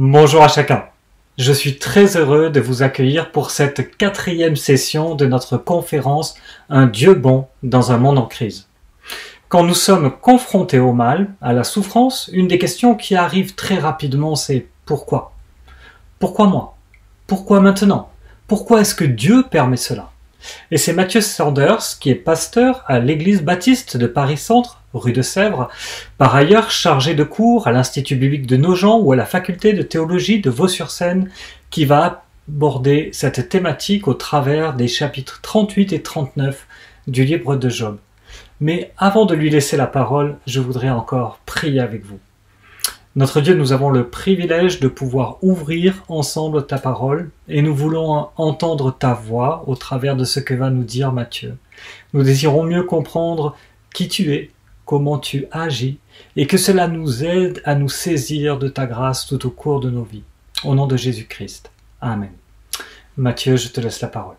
Bonjour à chacun. Je suis très heureux de vous accueillir pour cette 4e session de notre conférence Un Dieu bon dans un monde en crise. Quand nous sommes confrontés au mal, à la souffrance, une des questions qui arrive très rapidement, c'est pourquoi? Pourquoi moi? Pourquoi maintenant? Pourquoi est-ce que Dieu permet cela? Et c'est Mathieu Sanders, qui est pasteur à l'église baptiste de Paris-Centre, rue de Sèvres, par ailleurs chargé de cours à l'Institut biblique de Nogent ou à la faculté de théologie de Vaux-sur-Seine, qui va aborder cette thématique au travers des chapitres 38 et 39 du livre de Job. Mais avant de lui laisser la parole, je voudrais encore prier avec vous. Notre Dieu, nous avons le privilège de pouvoir ouvrir ensemble ta parole et nous voulons entendre ta voix au travers de ce que va nous dire Matthieu. Nous désirons mieux comprendre qui tu es, comment tu agis et que cela nous aide à nous saisir de ta grâce tout au cours de nos vies. Au nom de Jésus-Christ. Amen. Matthieu, je te laisse la parole.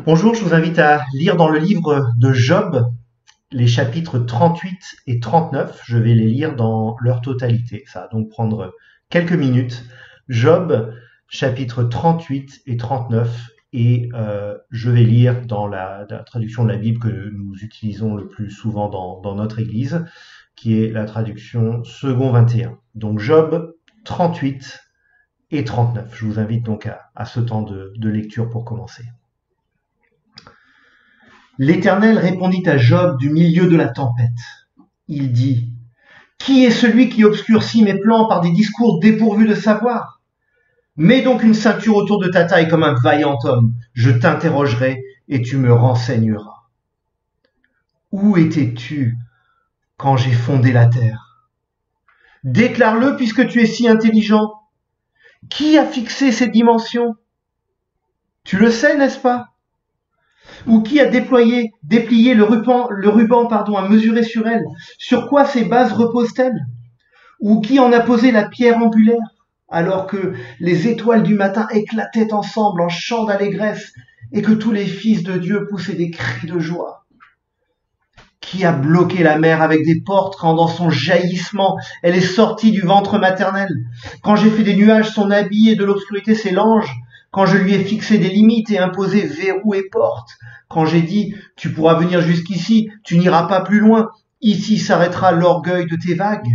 Bonjour, je vous invite à lire dans le livre de Job les chapitres 38 et 39. Je vais les lire dans leur totalité. Ça va donc prendre quelques minutes. Job, chapitres 38 et 39. Et je vais lire dans la traduction de la Bible que nous utilisons le plus souvent dans notre Église, qui est la traduction Second 21. Donc Job 38 et 39. Je vous invite donc à ce temps de lecture pour commencer. L'Éternel répondit à Job du milieu de la tempête. Il dit : « Qui est celui qui obscurcit mes plans par des discours dépourvus de savoir ? Mets donc une ceinture autour de ta taille comme un vaillant homme. Je t'interrogerai et tu me renseigneras. Où étais-tu quand j'ai fondé la terre ? Déclare-le puisque tu es si intelligent. Qui a fixé ces dimensions ? Tu le sais, n'est-ce pas ? Ou qui a déplié le ruban à mesurer sur elle ? Sur quoi ces bases reposent-elles ? Ou qui en a posé la pierre angulaire, alors que les étoiles du matin éclataient ensemble en chants d'allégresse et que tous les fils de Dieu poussaient des cris de joie ? Qui a bloqué la mer avec des portes quand dans son jaillissement elle est sortie du ventre maternel ? Quand j'ai fait des nuages son habit et de l'obscurité ses langes ? Quand je lui ai fixé des limites et imposé verrous et portes, quand j'ai dit « tu pourras venir jusqu'ici, tu n'iras pas plus loin, ici s'arrêtera l'orgueil de tes vagues ».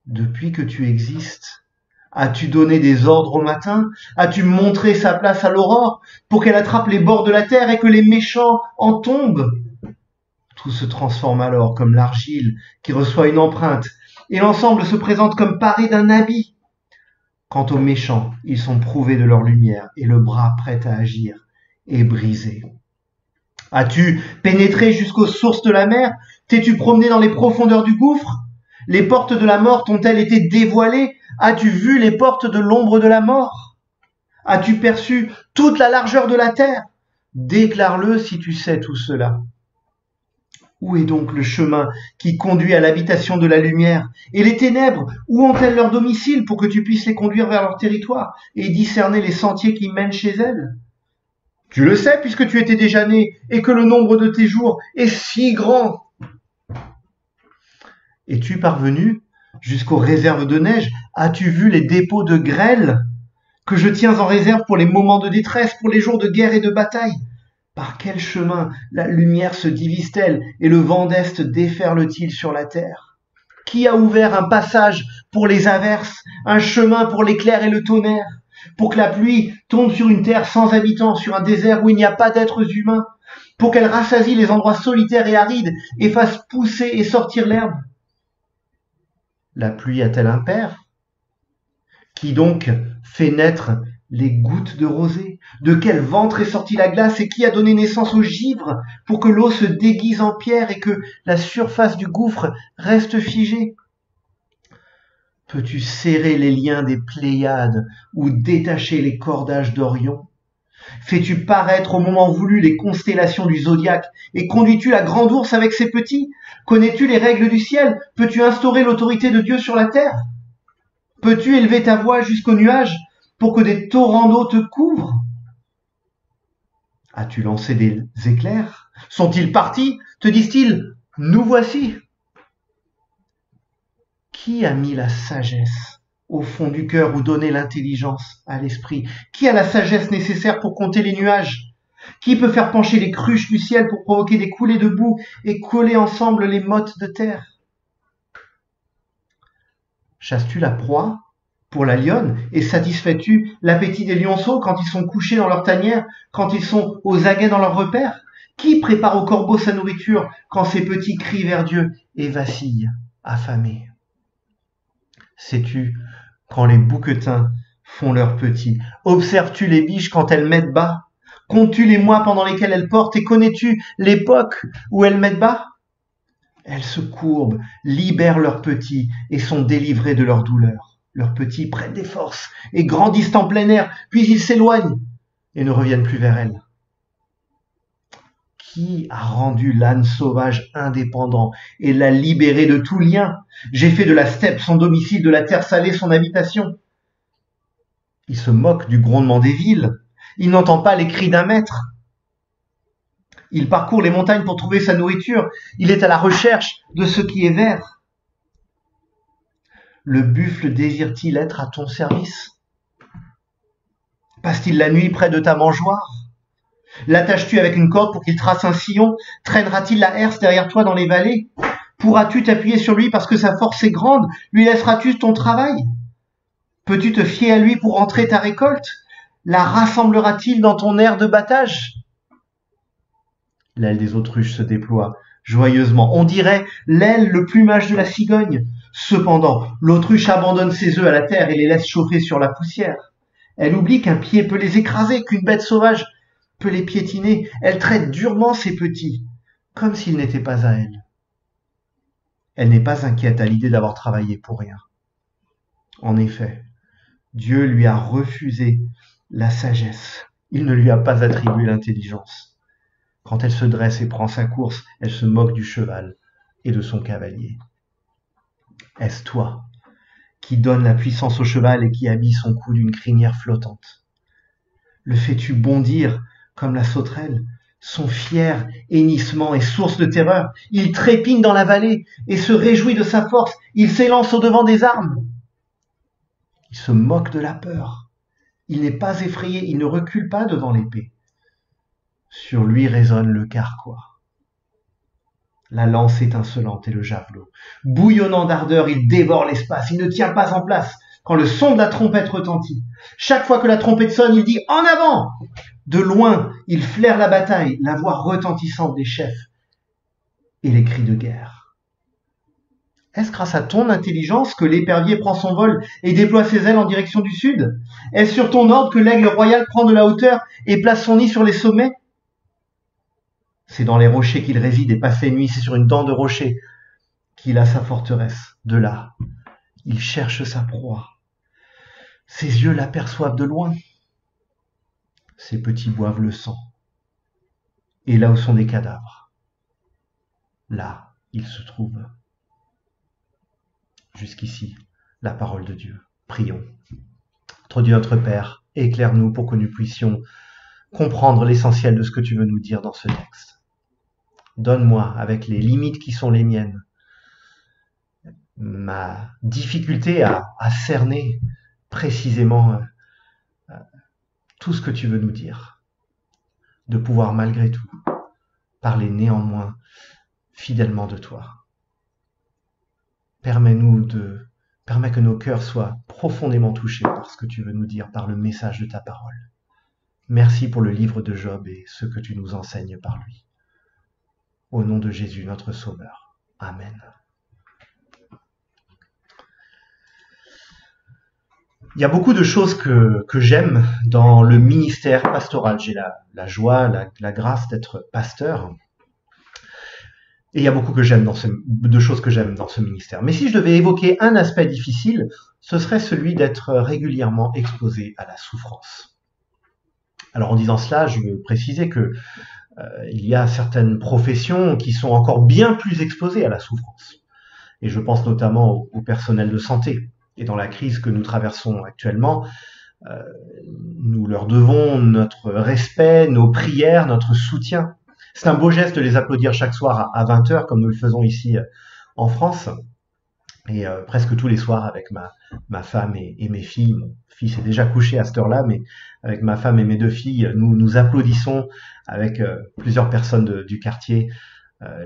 Depuis que tu existes, as-tu donné des ordres au matin ? As-tu montré sa place à l'aurore pour qu'elle attrape les bords de la terre et que les méchants en tombent ? Tout se transforme alors comme l'argile qui reçoit une empreinte et l'ensemble se présente comme paré d'un habit. Quant aux méchants, ils sont prouvés de leur lumière et le bras prêt à agir est brisé. As-tu pénétré jusqu'aux sources de la mer ? T'es-tu promené dans les profondeurs du gouffre ? Les portes de la mort t'ont-elles été dévoilées ? As-tu vu les portes de l'ombre de la mort ? As-tu perçu toute la largeur de la terre ? Déclare-le si tu sais tout cela. Où est donc le chemin qui conduit à l'habitation de la lumière ? Et les ténèbres, où ont-elles leur domicile pour que tu puisses les conduire vers leur territoire et discerner les sentiers qui mènent chez elles ? Tu le sais puisque tu étais déjà né et que le nombre de tes jours est si grand. Es-tu parvenu jusqu'aux réserves de neige ? As-tu vu les dépôts de grêle que je tiens en réserve pour les moments de détresse, pour les jours de guerre et de bataille ? Par quel chemin la lumière se divise-t-elle et le vent d'est déferle-t-il sur la terre ? Qui a ouvert un passage pour les averses, un chemin pour l'éclair et le tonnerre, pour que la pluie tombe sur une terre sans habitants, sur un désert où il n'y a pas d'êtres humains, pour qu'elle rassasie les endroits solitaires et arides et fasse pousser et sortir l'herbe ? La pluie a-t-elle un père ? Qui donc fait naître les gouttes de rosée ? De quel ventre est sortie la glace et qui a donné naissance au givre pour que l'eau se déguise en pierre et que la surface du gouffre reste figée ? Peux-tu serrer les liens des Pléiades ou détacher les cordages d'Orion ? Fais-tu paraître au moment voulu les constellations du zodiaque et conduis-tu la grande ourse avec ses petits ? Connais-tu les règles du ciel ? Peux-tu instaurer l'autorité de Dieu sur la terre ? Peux-tu élever ta voix jusqu'aux nuages pour que des torrents d'eau te couvrent ? As-tu lancé des éclairs? Sont-ils partis? Te disent-ils, nous voici? Qui a mis la sagesse au fond du cœur ou donné l'intelligence à l'esprit? Qui a la sagesse nécessaire pour compter les nuages? Qui peut faire pencher les cruches du ciel pour provoquer des coulées de boue et coller ensemble les mottes de terre? Chasses-tu la proie pour la lionne et satisfais-tu l'appétit des lionceaux quand ils sont couchés dans leur tanière, quand ils sont aux aguets dans leur repère? Qui prépare au corbeau sa nourriture quand ses petits crient vers Dieu et vacillent, affamés? Sais-tu quand les bouquetins font leurs petits? Observes-tu les biches quand elles mettent bas? Comptes-tu les mois pendant lesquels elles portent et connais-tu l'époque où elles mettent bas? Elles se courbent, libèrent leurs petits et sont délivrées de leur douleur. Leurs petits prennent des forces et grandissent en plein air, puis ils s'éloignent et ne reviennent plus vers elles. Qui a rendu l'âne sauvage indépendant et l'a libéré de tout lien? J'ai fait de la steppe son domicile, de la terre salée son habitation. Il se moque du grondement des villes. Il n'entend pas les cris d'un maître. Il parcourt les montagnes pour trouver sa nourriture. Il est à la recherche de ce qui est vert. Le buffle désire-t-il être à ton service? Passe-t-il la nuit près de ta mangeoire? L'attaches-tu avec une corde pour qu'il trace un sillon? Traînera-t-il la herse derrière toi dans les vallées? Pourras-tu t'appuyer sur lui parce que sa force est grande? Lui laisseras-tu ton travail? Peux-tu te fier à lui pour rentrer ta récolte? La rassemblera-t-il dans ton aire de battage? L'aile des autruches se déploie joyeusement. On dirait l'aile, le plumage de la cigogne. Cependant, l'autruche abandonne ses œufs à la terre et les laisse chauffer sur la poussière. Elle oublie qu'un pied peut les écraser, qu'une bête sauvage peut les piétiner. Elle traite durement ses petits, comme s'ils n'étaient pas à elle. Elle n'est pas inquiète à l'idée d'avoir travaillé pour rien. En effet, Dieu lui a refusé la sagesse. Il ne lui a pas attribué l'intelligence. Quand elle se dresse et prend sa course, elle se moque du cheval et de son cavalier. Est-ce toi qui donne la puissance au cheval et qui habille son cou d'une crinière flottante? Le fais-tu bondir comme la sauterelle? Son fier hennissement est source de terreur. Il trépigne dans la vallée et se réjouit de sa force. Il s'élance au-devant des armes. Il se moque de la peur. Il n'est pas effrayé, il ne recule pas devant l'épée. Sur lui résonne le carquois. La lance étincelante et le javelot. Bouillonnant d'ardeur, il dévore l'espace. Il ne tient pas en place quand le son de la trompette retentit. Chaque fois que la trompette sonne, il dit « En avant !» De loin, il flaire la bataille, la voix retentissante des chefs et les cris de guerre. Est-ce grâce à ton intelligence que l'épervier prend son vol et déploie ses ailes en direction du sud? Est-ce sur ton ordre que l'aigle royal prend de la hauteur et place son nid sur les sommets? C'est dans les rochers qu'il réside et passe les nuits, c'est sur une dent de rocher qu'il a sa forteresse. De là, il cherche sa proie. Ses yeux l'aperçoivent de loin. Ses petits boivent le sang. Et là où sont des cadavres, là, il se trouve. Jusqu'ici, la parole de Dieu. Prions. Notre Dieu, notre Père, éclaire-nous pour que nous puissions comprendre l'essentiel de ce que tu veux nous dire dans ce texte. Donne-moi, avec les limites qui sont les miennes, ma difficulté à cerner précisément tout ce que tu veux nous dire, de pouvoir malgré tout parler néanmoins fidèlement de toi. Permets que nos cœurs soient profondément touchés par ce que tu veux nous dire, par le message de ta parole. Merci pour le livre de Job et ce que tu nous enseignes par lui. Au nom de Jésus, notre Sauveur. Amen. Il y a beaucoup de choses que j'aime dans le ministère pastoral. J'ai la joie, la grâce d'être pasteur. Et il y a beaucoup de choses que j'aime dans ce ministère. Mais si je devais évoquer un aspect difficile, ce serait celui d'être régulièrement exposé à la souffrance. Alors en disant cela, je veux préciser que il y a certaines professions qui sont encore bien plus exposées à la souffrance. Et je pense notamment au personnel de santé. Et dans la crise que nous traversons actuellement, Nous leur devons notre respect, nos prières, notre soutien. C'est un beau geste de les applaudir chaque soir à 20h, comme nous le faisons ici en France. Et presque tous les soirs avec ma femme et mes filles. Mon fils est déjà couché à cette heure-là, mais avec ma femme et mes 2 filles, nous applaudissons avec plusieurs personnes du quartier,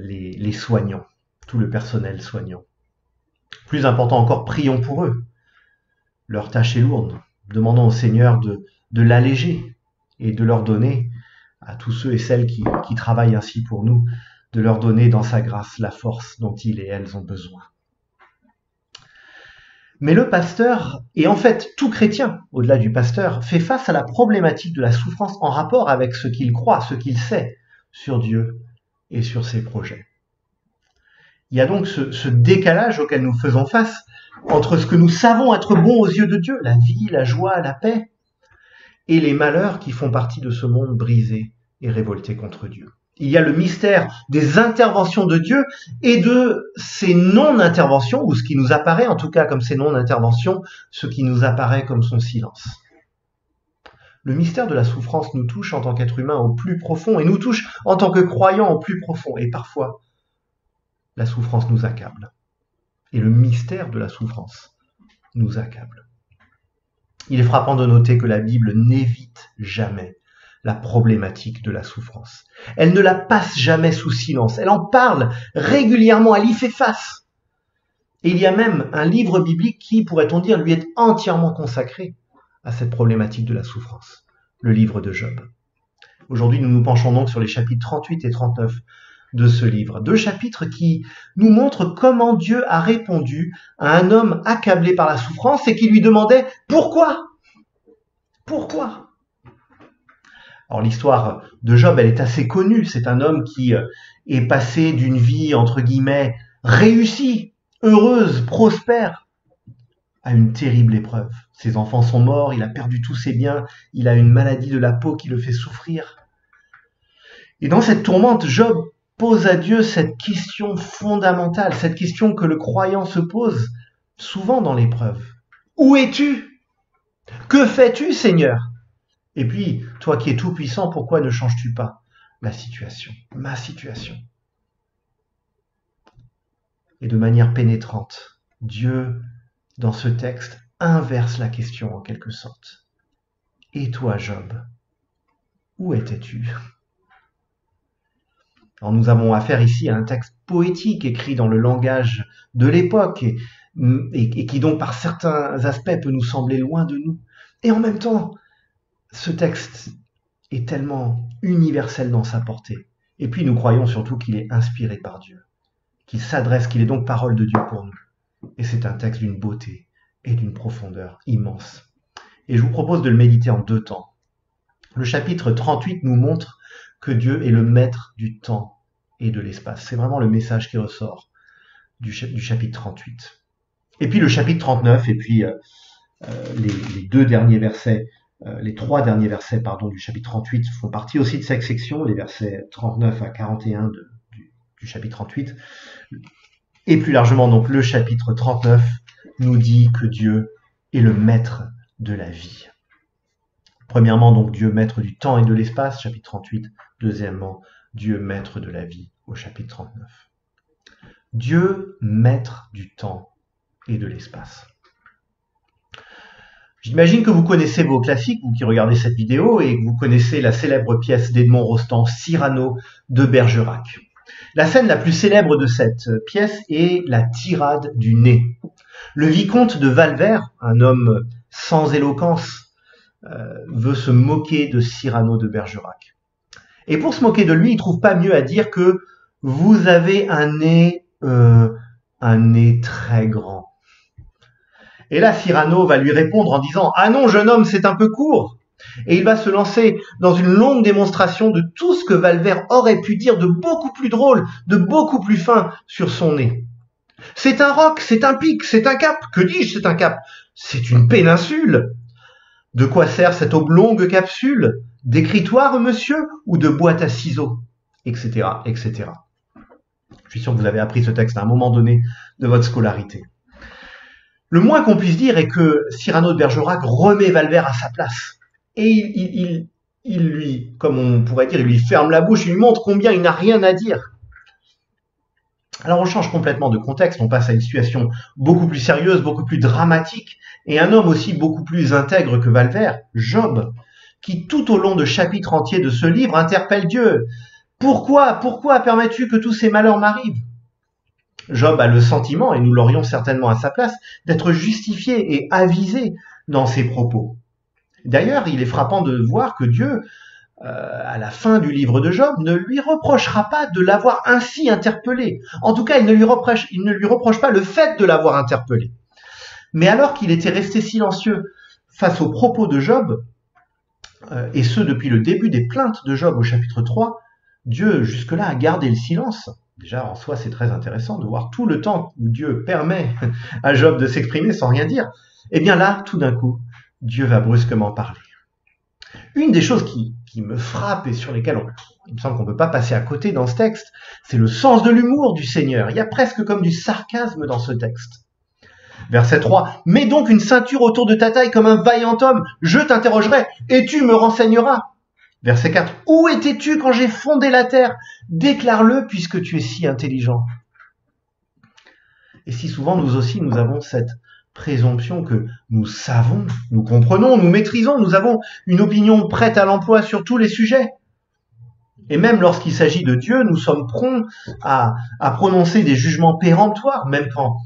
les soignants, tout le personnel soignant. Plus important encore, prions pour eux. Leur tâche est lourde. Demandons au Seigneur de l'alléger et de leur donner, à tous ceux et celles qui travaillent ainsi pour nous, de leur donner dans sa grâce la force dont ils et elles ont besoin. Mais le pasteur, et en fait tout chrétien, au-delà du pasteur, fait face à la problématique de la souffrance en rapport avec ce qu'il croit, ce qu'il sait sur Dieu et sur ses projets. Il y a donc ce décalage auquel nous faisons face entre ce que nous savons être bon aux yeux de Dieu, la vie, la joie, la paix, et les malheurs qui font partie de ce monde brisé et révolté contre Dieu. Il y a le mystère des interventions de Dieu et de ses non-interventions, ou ce qui nous apparaît en tout cas comme ses non-interventions, ce qui nous apparaît comme son silence. Le mystère de la souffrance nous touche en tant qu'être humain au plus profond et nous touche en tant que croyants au plus profond. Et parfois, la souffrance nous accable. Et le mystère de la souffrance nous accable. Il est frappant de noter que la Bible n'évite jamais la problématique de la souffrance. Elle ne la passe jamais sous silence. Elle en parle régulièrement, elle y fait face. Et il y a même un livre biblique qui, pourrait-on dire, lui est entièrement consacré à cette problématique de la souffrance, le livre de Job. Aujourd'hui, nous nous penchons donc sur les chapitres 38 et 39 de ce livre. 2 chapitres qui nous montrent comment Dieu a répondu à un homme accablé par la souffrance et qui lui demandait « Pourquoi ? Pourquoi ?» Alors l'histoire de Job, elle est assez connue. C'est un homme qui est passé d'une vie, entre guillemets, réussie, heureuse, prospère, à une terrible épreuve. Ses enfants sont morts, il a perdu tous ses biens, il a une maladie de la peau qui le fait souffrir. Et dans cette tourmente, Job pose à Dieu cette question fondamentale, cette question que le croyant se pose souvent dans l'épreuve. Où es-tu ? Que fais-tu, Seigneur ? Et puis, toi qui es tout puissant, pourquoi ne changes-tu pas la situation, ma situation ? Et de manière pénétrante, Dieu, dans ce texte, inverse la question en quelque sorte. Et toi, Job, où étais-tu ? Alors nous avons affaire ici à un texte poétique écrit dans le langage de l'époque et qui donc par certains aspects peut nous sembler loin de nous. Et en même temps, ce texte est tellement universel dans sa portée. Et puis nous croyons surtout qu'il est inspiré par Dieu, qu'il s'adresse, qu'il est donc parole de Dieu pour nous. Et c'est un texte d'une beauté et d'une profondeur immense. Et je vous propose de le méditer en 2 temps. Le chapitre 38 nous montre que Dieu est le maître du temps et de l'espace. C'est vraiment le message qui ressort du chapitre 38. Et puis le chapitre 39, et puis les 3 derniers versets du chapitre 38 font partie aussi de cette section, les versets 39 à 41 du chapitre 38. Et plus largement, donc, le chapitre 39 nous dit que Dieu est le maître de la vie. Premièrement, donc, Dieu maître du temps et de l'espace, chapitre 38. Deuxièmement, Dieu maître de la vie, au chapitre 39. Dieu maître du temps et de l'espace. J'imagine que vous connaissez vos classiques, vous qui regardez cette vidéo, et que vous connaissez la célèbre pièce d'Edmond Rostand, Cyrano de Bergerac. La scène la plus célèbre de cette pièce est la tirade du nez. Le vicomte de Valvert, un homme sans éloquence, veut se moquer de Cyrano de Bergerac. Et pour se moquer de lui, il trouve pas mieux à dire que vous avez un nez très grand. Et là, Cyrano va lui répondre en disant « Ah non, jeune homme, c'est un peu court !» Et il va se lancer dans une longue démonstration de tout ce que Valvert aurait pu dire de beaucoup plus drôle, de beaucoup plus fin sur son nez. C'est un roc, c'est un pic, c'est un cap. Que dis-je, c'est un cap? C'est une péninsule. De quoi sert cette oblongue capsule? D'écritoire, monsieur, ou de boîte à ciseaux? Etc., etc. Je suis sûr que vous avez appris ce texte à un moment donné de votre scolarité. Le moins qu'on puisse dire est que Cyrano de Bergerac remet Valvert à sa place. Et il lui, comme on pourrait dire, il lui ferme la bouche, il lui montre combien il n'a rien à dire. Alors on change complètement de contexte, on passe à une situation beaucoup plus sérieuse, beaucoup plus dramatique, et un homme aussi beaucoup plus intègre que Valvert, Job, qui tout au long de chapitres entiers de ce livre interpelle Dieu. Pourquoi permets-tu que tous ces malheurs m'arrivent? Job a le sentiment, et nous l'aurions certainement à sa place, d'être justifié et avisé dans ses propos. D'ailleurs, il est frappant de voir que Dieu, à la fin du livre de Job, ne lui reprochera pas de l'avoir ainsi interpellé. En tout cas, il ne lui reproche pas le fait de l'avoir interpellé. Mais alors qu'il était resté silencieux face aux propos de Job, et ce depuis le début des plaintes de Job au chapitre 3, Dieu jusque-là a gardé le silence. Déjà, en soi, c'est très intéressant de voir tout le temps où Dieu permet à Job de s'exprimer sans rien dire. Et bien là, tout d'un coup, Dieu va brusquement parler. Une des choses qui me frappe et sur lesquelles il me semble qu'on ne peut pas passer à côté dans ce texte, c'est le sens de l'humour du Seigneur. Il y a presque comme du sarcasme dans ce texte. Verset 3. « Mets donc une ceinture autour de ta taille comme un vaillant homme, je t'interrogerai et tu me renseigneras. » Verset 4. « Où étais-tu quand j'ai fondé la terre? Déclare-le puisque tu es si intelligent. » Et si souvent nous aussi nous avons cette présomption que nous savons, nous comprenons, nous maîtrisons, nous avons une opinion prête à l'emploi sur tous les sujets. Et même lorsqu'il s'agit de Dieu, nous sommes prompts à prononcer des jugements péremptoires, même quand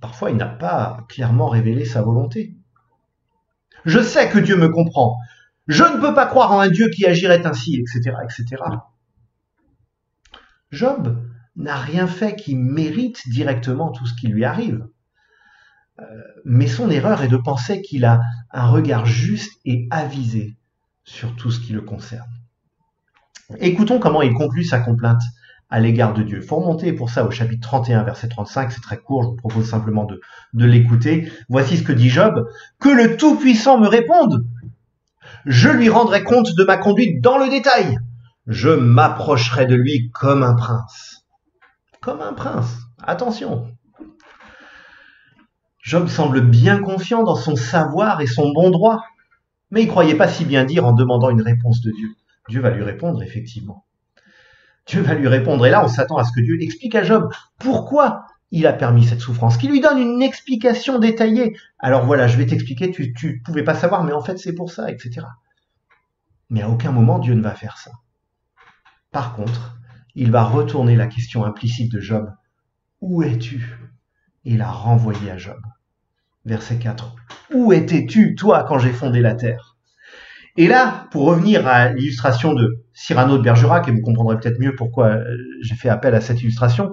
parfois il n'a pas clairement révélé sa volonté. Je sais que Dieu me comprend. Je ne peux pas croire en un Dieu qui agirait ainsi, etc., etc. Job n'a rien fait qui mérite directement tout ce qui lui arrive. Mais son erreur est de penser qu'il a un regard juste et avisé sur tout ce qui le concerne. Écoutons comment il conclut sa complainte à l'égard de Dieu. Il faut remonter pour ça au chapitre 31, verset 35, c'est très court, je vous propose simplement de l'écouter. Voici ce que dit Job. « Que le Tout-Puissant me réponde. Je lui rendrai compte de ma conduite dans le détail. Je m'approcherai de lui comme un prince. » Comme un prince, attention. Job semble bien confiant dans son savoir et son bon droit, mais il ne croyait pas si bien dire en demandant une réponse de Dieu. Dieu va lui répondre, effectivement. Dieu va lui répondre, et là on s'attend à ce que Dieu explique à Job pourquoi il a permis cette souffrance, qu'il lui donne une explication détaillée. Alors voilà, je vais t'expliquer, tu ne pouvais pas savoir, mais en fait c'est pour ça, etc. Mais à aucun moment Dieu ne va faire ça. Par contre, il va retourner la question implicite de Job. Où es-tu? Et la renvoyer à Job. Verset 4. Où étais-tu, toi, quand j'ai fondé la terre? Et là, pour revenir à l'illustration de Cyrano de Bergerac, et vous comprendrez peut-être mieux pourquoi j'ai fait appel à cette illustration,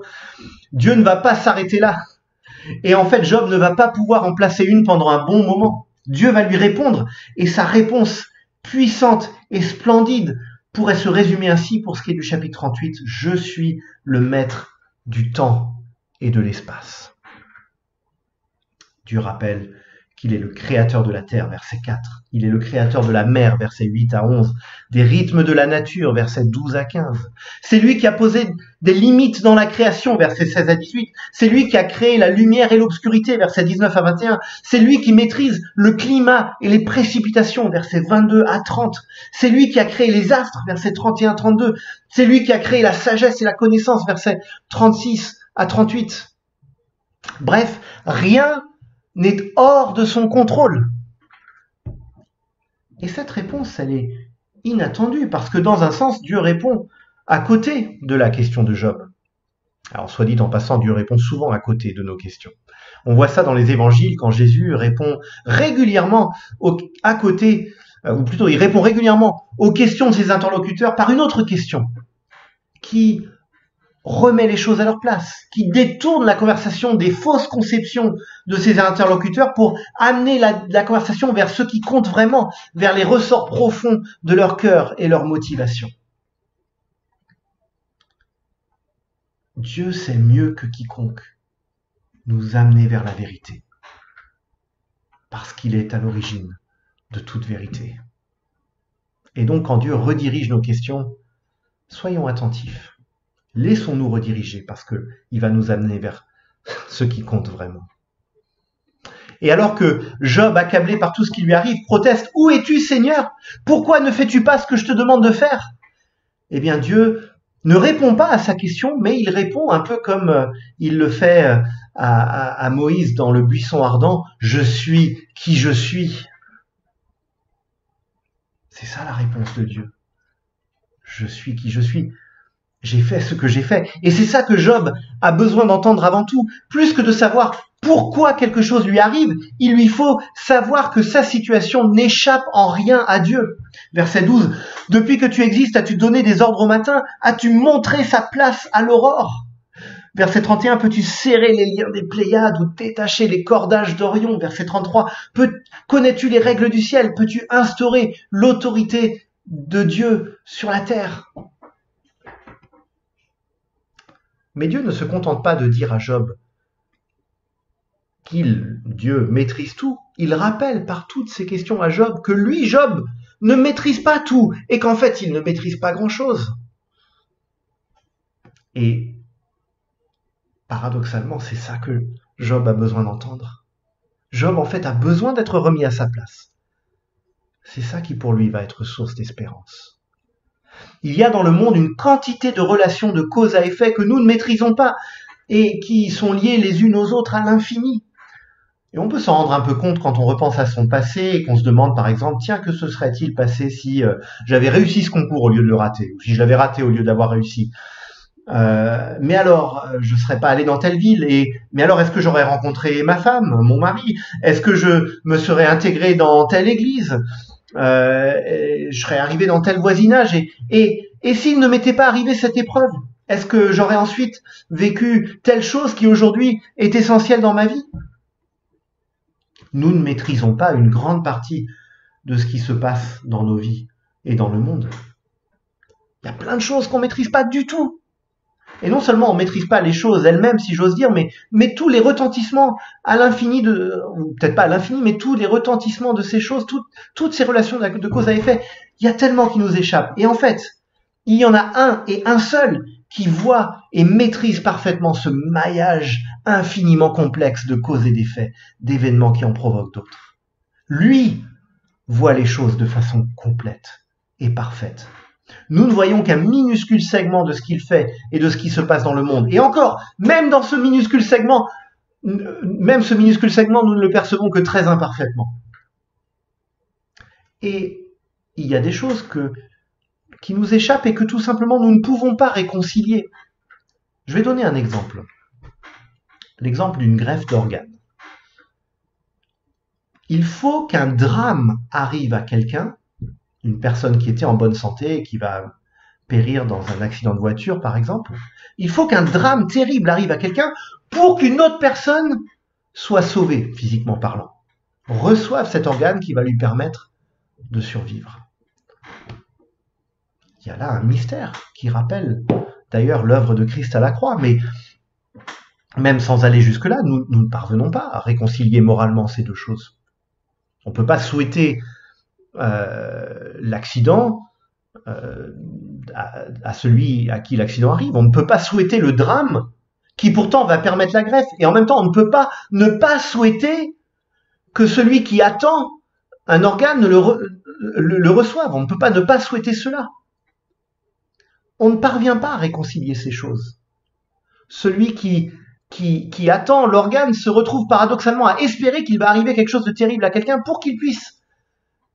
Dieu ne va pas s'arrêter là. Et en fait, Job ne va pas pouvoir en placer une pendant un bon moment. Dieu va lui répondre, et sa réponse puissante et splendide pourrait se résumer ainsi pour ce qui est du chapitre 38. Je suis le maître du temps et de l'espace. Dieu rappelle qu'il est le créateur de la terre, verset 4. Il est le créateur de la mer, verset 8 à 11. Des rythmes de la nature, verset 12 à 15. C'est lui qui a posé des limites dans la création, verset 16 à 18. C'est lui qui a créé la lumière et l'obscurité, verset 19 à 21. C'est lui qui maîtrise le climat et les précipitations, verset 22 à 30. C'est lui qui a créé les astres, verset 31 à 32. C'est lui qui a créé la sagesse et la connaissance, verset 36 à 38. Bref, rien n'est hors de son contrôle. Et cette réponse, elle est inattendue, parce que dans un sens, Dieu répond à côté de la question de Job. Alors, soit dit en passant, Dieu répond souvent à côté de nos questions. On voit ça dans les évangiles, quand Jésus répond régulièrement à côté, ou plutôt, il répond régulièrement aux questions de ses interlocuteurs par une autre question, qui remet les choses à leur place, qui détourne la conversation des fausses conceptions de ses interlocuteurs pour amener la conversation vers ce qui compte vraiment, vers les ressorts profonds de leur cœur et leur motivation. Dieu sait mieux que quiconque nous amener vers la vérité, parce qu'il est à l'origine de toute vérité. Et donc, quand Dieu redirige nos questions, soyons attentifs. Laissons-nous rediriger parce qu'il va nous amener vers ce qui compte vraiment. Et alors que Job, accablé par tout ce qui lui arrive, proteste « Où es-tu, Seigneur? Pourquoi ne fais-tu pas ce que je te demande de faire ?» Eh bien, Dieu ne répond pas à sa question, mais il répond un peu comme il le fait à Moïse dans le buisson ardent « Je suis qui je suis ». C'est ça la réponse de Dieu. Je suis qui je suis. J'ai fait ce que j'ai fait. Et c'est ça que Job a besoin d'entendre avant tout. Plus que de savoir pourquoi quelque chose lui arrive, il lui faut savoir que sa situation n'échappe en rien à Dieu. Verset 12. Depuis que tu existes, as-tu donné des ordres au matin? As-tu montré sa place à l'aurore? Verset 31. Peux-tu serrer les liens des Pléiades ou détacher les cordages d'Orion? Verset 33. Connais-tu les règles du ciel? Peux-tu instaurer l'autorité de Dieu sur la terre? Mais Dieu ne se contente pas de dire à Job Dieu, maîtrise tout. Il rappelle par toutes ces questions à Job que lui, Job, ne maîtrise pas tout et qu'en fait, il ne maîtrise pas grand-chose. Et paradoxalement, c'est ça que Job a besoin d'entendre. Job, en fait, a besoin d'être remis à sa place. C'est ça qui, pour lui, va être source d'espérance. Il y a dans le monde une quantité de relations de cause à effet que nous ne maîtrisons pas et qui sont liées les unes aux autres à l'infini. Et on peut s'en rendre un peu compte quand on repense à son passé et qu'on se demande par exemple, tiens, que se serait-il passé si j'avais réussi ce concours au lieu de le rater, ou si je l'avais raté au lieu d'avoir réussi. Mais alors, je serais pas allé dans telle ville, mais alors est-ce que j'aurais rencontré ma femme, mon mari? Est-ce que je me serais intégré dans telle église? Je serais arrivé dans tel voisinage et s'il ne m'était pas arrivé cette épreuve, est-ce que j'aurais ensuite vécu telle chose qui aujourd'hui est essentielle dans ma vie? Nous ne maîtrisons pas une grande partie de ce qui se passe dans nos vies et dans le monde. Il y a plein de choses qu'on ne maîtrise pas du tout. Et non seulement on ne maîtrise pas les choses elles-mêmes, si j'ose dire, mais tous les retentissements à l'infini, ou peut-être pas à l'infini, mais tous les retentissements de ces choses, toutes ces relations de cause à effet, il y a tellement qui nous échappent. Et en fait, il y en a un et un seul qui voit et maîtrise parfaitement ce maillage infiniment complexe de causes et d'effets, d'événements qui en provoquent d'autres. Lui voit les choses de façon complète et parfaite. Nous ne voyons qu'un minuscule segment de ce qu'il fait et de ce qui se passe dans le monde. Et encore, même dans ce minuscule segment, nous ne le percevons que très imparfaitement. Et il y a des choses qui nous échappent et que tout simplement nous ne pouvons pas réconcilier. Je vais donner un exemple. L'exemple d'une greffe d'organes. Il faut qu'un drame arrive à quelqu'un, une personne qui était en bonne santé et qui va périr dans un accident de voiture, par exemple. Il faut qu'un drame terrible arrive à quelqu'un pour qu'une autre personne soit sauvée, physiquement parlant, reçoive cet organe qui va lui permettre de survivre. Il y a là un mystère qui rappelle d'ailleurs l'œuvre de Christ à la croix, mais même sans aller jusque-là, nous ne parvenons pas à réconcilier moralement ces deux choses. On ne peut pas souhaiter l'accident à celui à qui l'accident arrive. On ne peut pas souhaiter le drame qui pourtant va permettre la greffe. Et en même temps, on ne peut pas ne pas souhaiter que celui qui attend un organe le reçoive. On ne peut pas ne pas souhaiter cela. On ne parvient pas à réconcilier ces choses. Celui qui attend l'organe se retrouve paradoxalement à espérer qu'il va arriver quelque chose de terrible à quelqu'un pour qu'il puisse,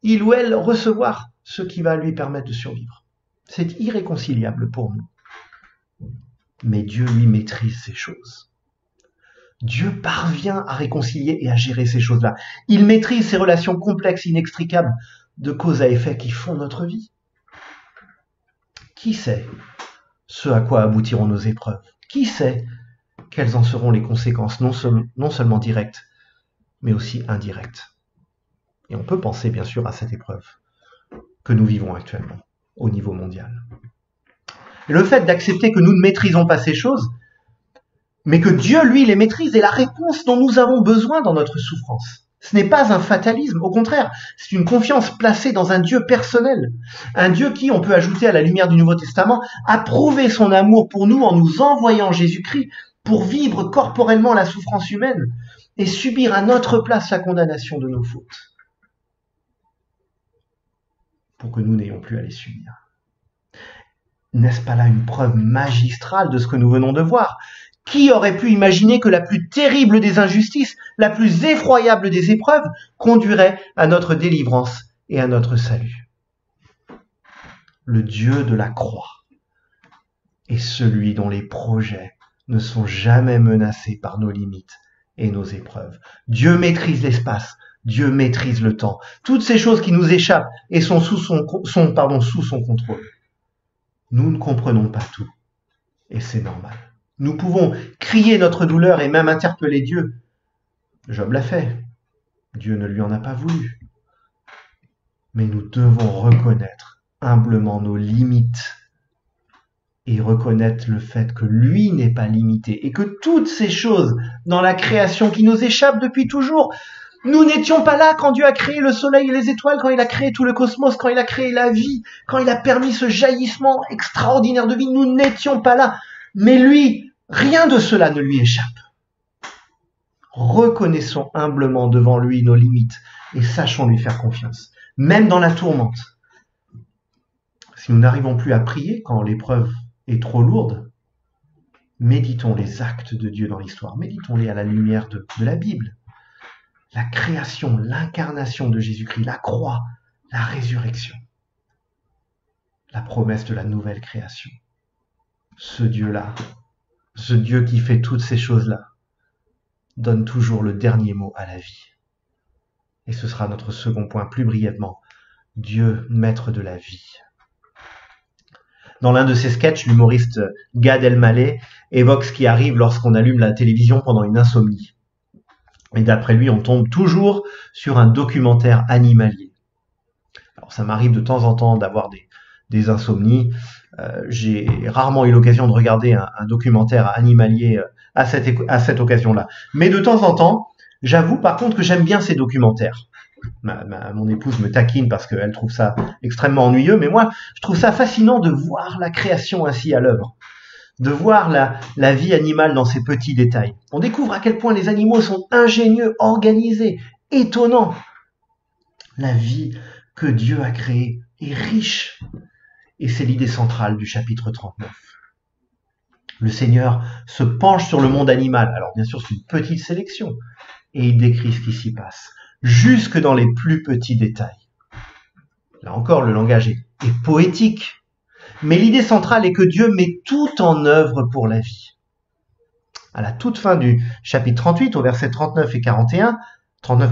il ou elle, recevoir ce qui va lui permettre de survivre. C'est irréconciliable pour nous. Mais Dieu, lui, maîtrise ces choses. Dieu parvient à réconcilier et à gérer ces choses-là. Il maîtrise ces relations complexes, inextricables, de cause à effet qui font notre vie. Qui sait ce à quoi aboutiront nos épreuves? Qui sait quelles en seront les conséquences, non seulement directes, mais aussi indirectes? Et on peut penser bien sûr à cette épreuve que nous vivons actuellement au niveau mondial. Et le fait d'accepter que nous ne maîtrisons pas ces choses, mais que Dieu, lui, les maîtrise, est la réponse dont nous avons besoin dans notre souffrance. Ce n'est pas un fatalisme, au contraire, c'est une confiance placée dans un Dieu personnel. Un Dieu qui, on peut ajouter à la lumière du Nouveau Testament, a prouvé son amour pour nous en nous envoyant Jésus-Christ pour vivre corporellement la souffrance humaine et subir à notre place la condamnation de nos fautes, pour que nous n'ayons plus à les subir. N'est-ce pas là une preuve magistrale de ce que nous venons de voir? Qui aurait pu imaginer que la plus terrible des injustices, la plus effroyable des épreuves, conduirait à notre délivrance et à notre salut? Le Dieu de la croix est celui dont les projets ne sont jamais menacés par nos limites et nos épreuves. Dieu maîtrise l'espace, Dieu maîtrise le temps. Toutes ces choses qui nous échappent et sont sous son contrôle. Nous ne comprenons pas tout, et c'est normal. Nous pouvons crier notre douleur et même interpeller Dieu. Job l'a fait. Dieu ne lui en a pas voulu. Mais nous devons reconnaître humblement nos limites et reconnaître le fait que lui n'est pas limité et que toutes ces choses dans la création qui nous échappent depuis toujours, nous n'étions pas là quand Dieu a créé le soleil et les étoiles, quand il a créé tout le cosmos, quand il a créé la vie, quand il a permis ce jaillissement extraordinaire de vie, nous n'étions pas là. Mais lui, rien de cela ne lui échappe. Reconnaissons humblement devant lui nos limites et sachons lui faire confiance, même dans la tourmente. Si nous n'arrivons plus à prier quand l'épreuve est trop lourde, méditons les actes de Dieu dans l'histoire, méditons-les à la lumière de la Bible. La création, l'incarnation de Jésus-Christ, la croix, la résurrection, la promesse de la nouvelle création. Ce Dieu-là, ce Dieu qui fait toutes ces choses-là, donne toujours le dernier mot à la vie. Et ce sera notre second point plus brièvement. Dieu, maître de la vie. Dans l'un de ses sketchs, l'humoriste Gad Elmaleh évoque ce qui arrive lorsqu'on allume la télévision pendant une insomnie. Et d'après lui, on tombe toujours sur un documentaire animalier. Alors ça m'arrive de temps en temps d'avoir des insomnies. J'ai rarement eu l'occasion de regarder un documentaire animalier à cette occasion-là. Mais de temps en temps, j'avoue par contre que j'aime bien ces documentaires. Mon épouse me taquine parce qu'elle trouve ça extrêmement ennuyeux, mais moi, je trouve ça fascinant de voir la création ainsi à l'œuvre, de voir la vie animale dans ses petits détails. On découvre à quel point les animaux sont ingénieux, organisés, étonnants. La vie que Dieu a créée est riche, et c'est l'idée centrale du chapitre 39. Le Seigneur se penche sur le monde animal. Alors bien sûr, c'est une petite sélection, et il décrit ce qui s'y passe, jusque dans les plus petits détails. Là encore, le langage est poétique, mais l'idée centrale est que Dieu met tout en œuvre pour la vie. À la toute fin du chapitre 38, au verset 39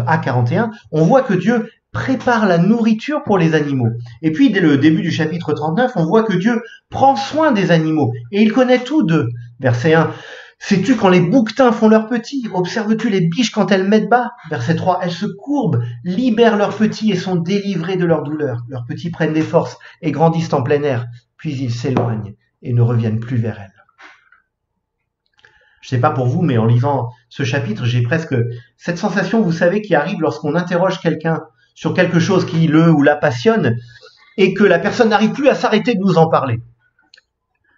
à 41, on voit que Dieu prépare la nourriture pour les animaux. Et puis, dès le début du chapitre 39, on voit que Dieu prend soin des animaux, et il connaît tout d'eux. Verset 1, « Sais-tu quand les bouquetins font leurs petits? Observes-tu les biches quand elles mettent bas ?» Verset 3, « Elles se courbent, libèrent leurs petits et sont délivrées de leur douleur. Leurs petits prennent des forces et grandissent en plein air, puis ils s'éloignent et ne reviennent plus vers elles. » Je ne sais pas pour vous, mais en lisant ce chapitre, j'ai presque cette sensation, vous savez, qui arrive lorsqu'on interroge quelqu'un sur quelque chose qui le ou la passionne et que la personne n'arrive plus à s'arrêter de nous en parler.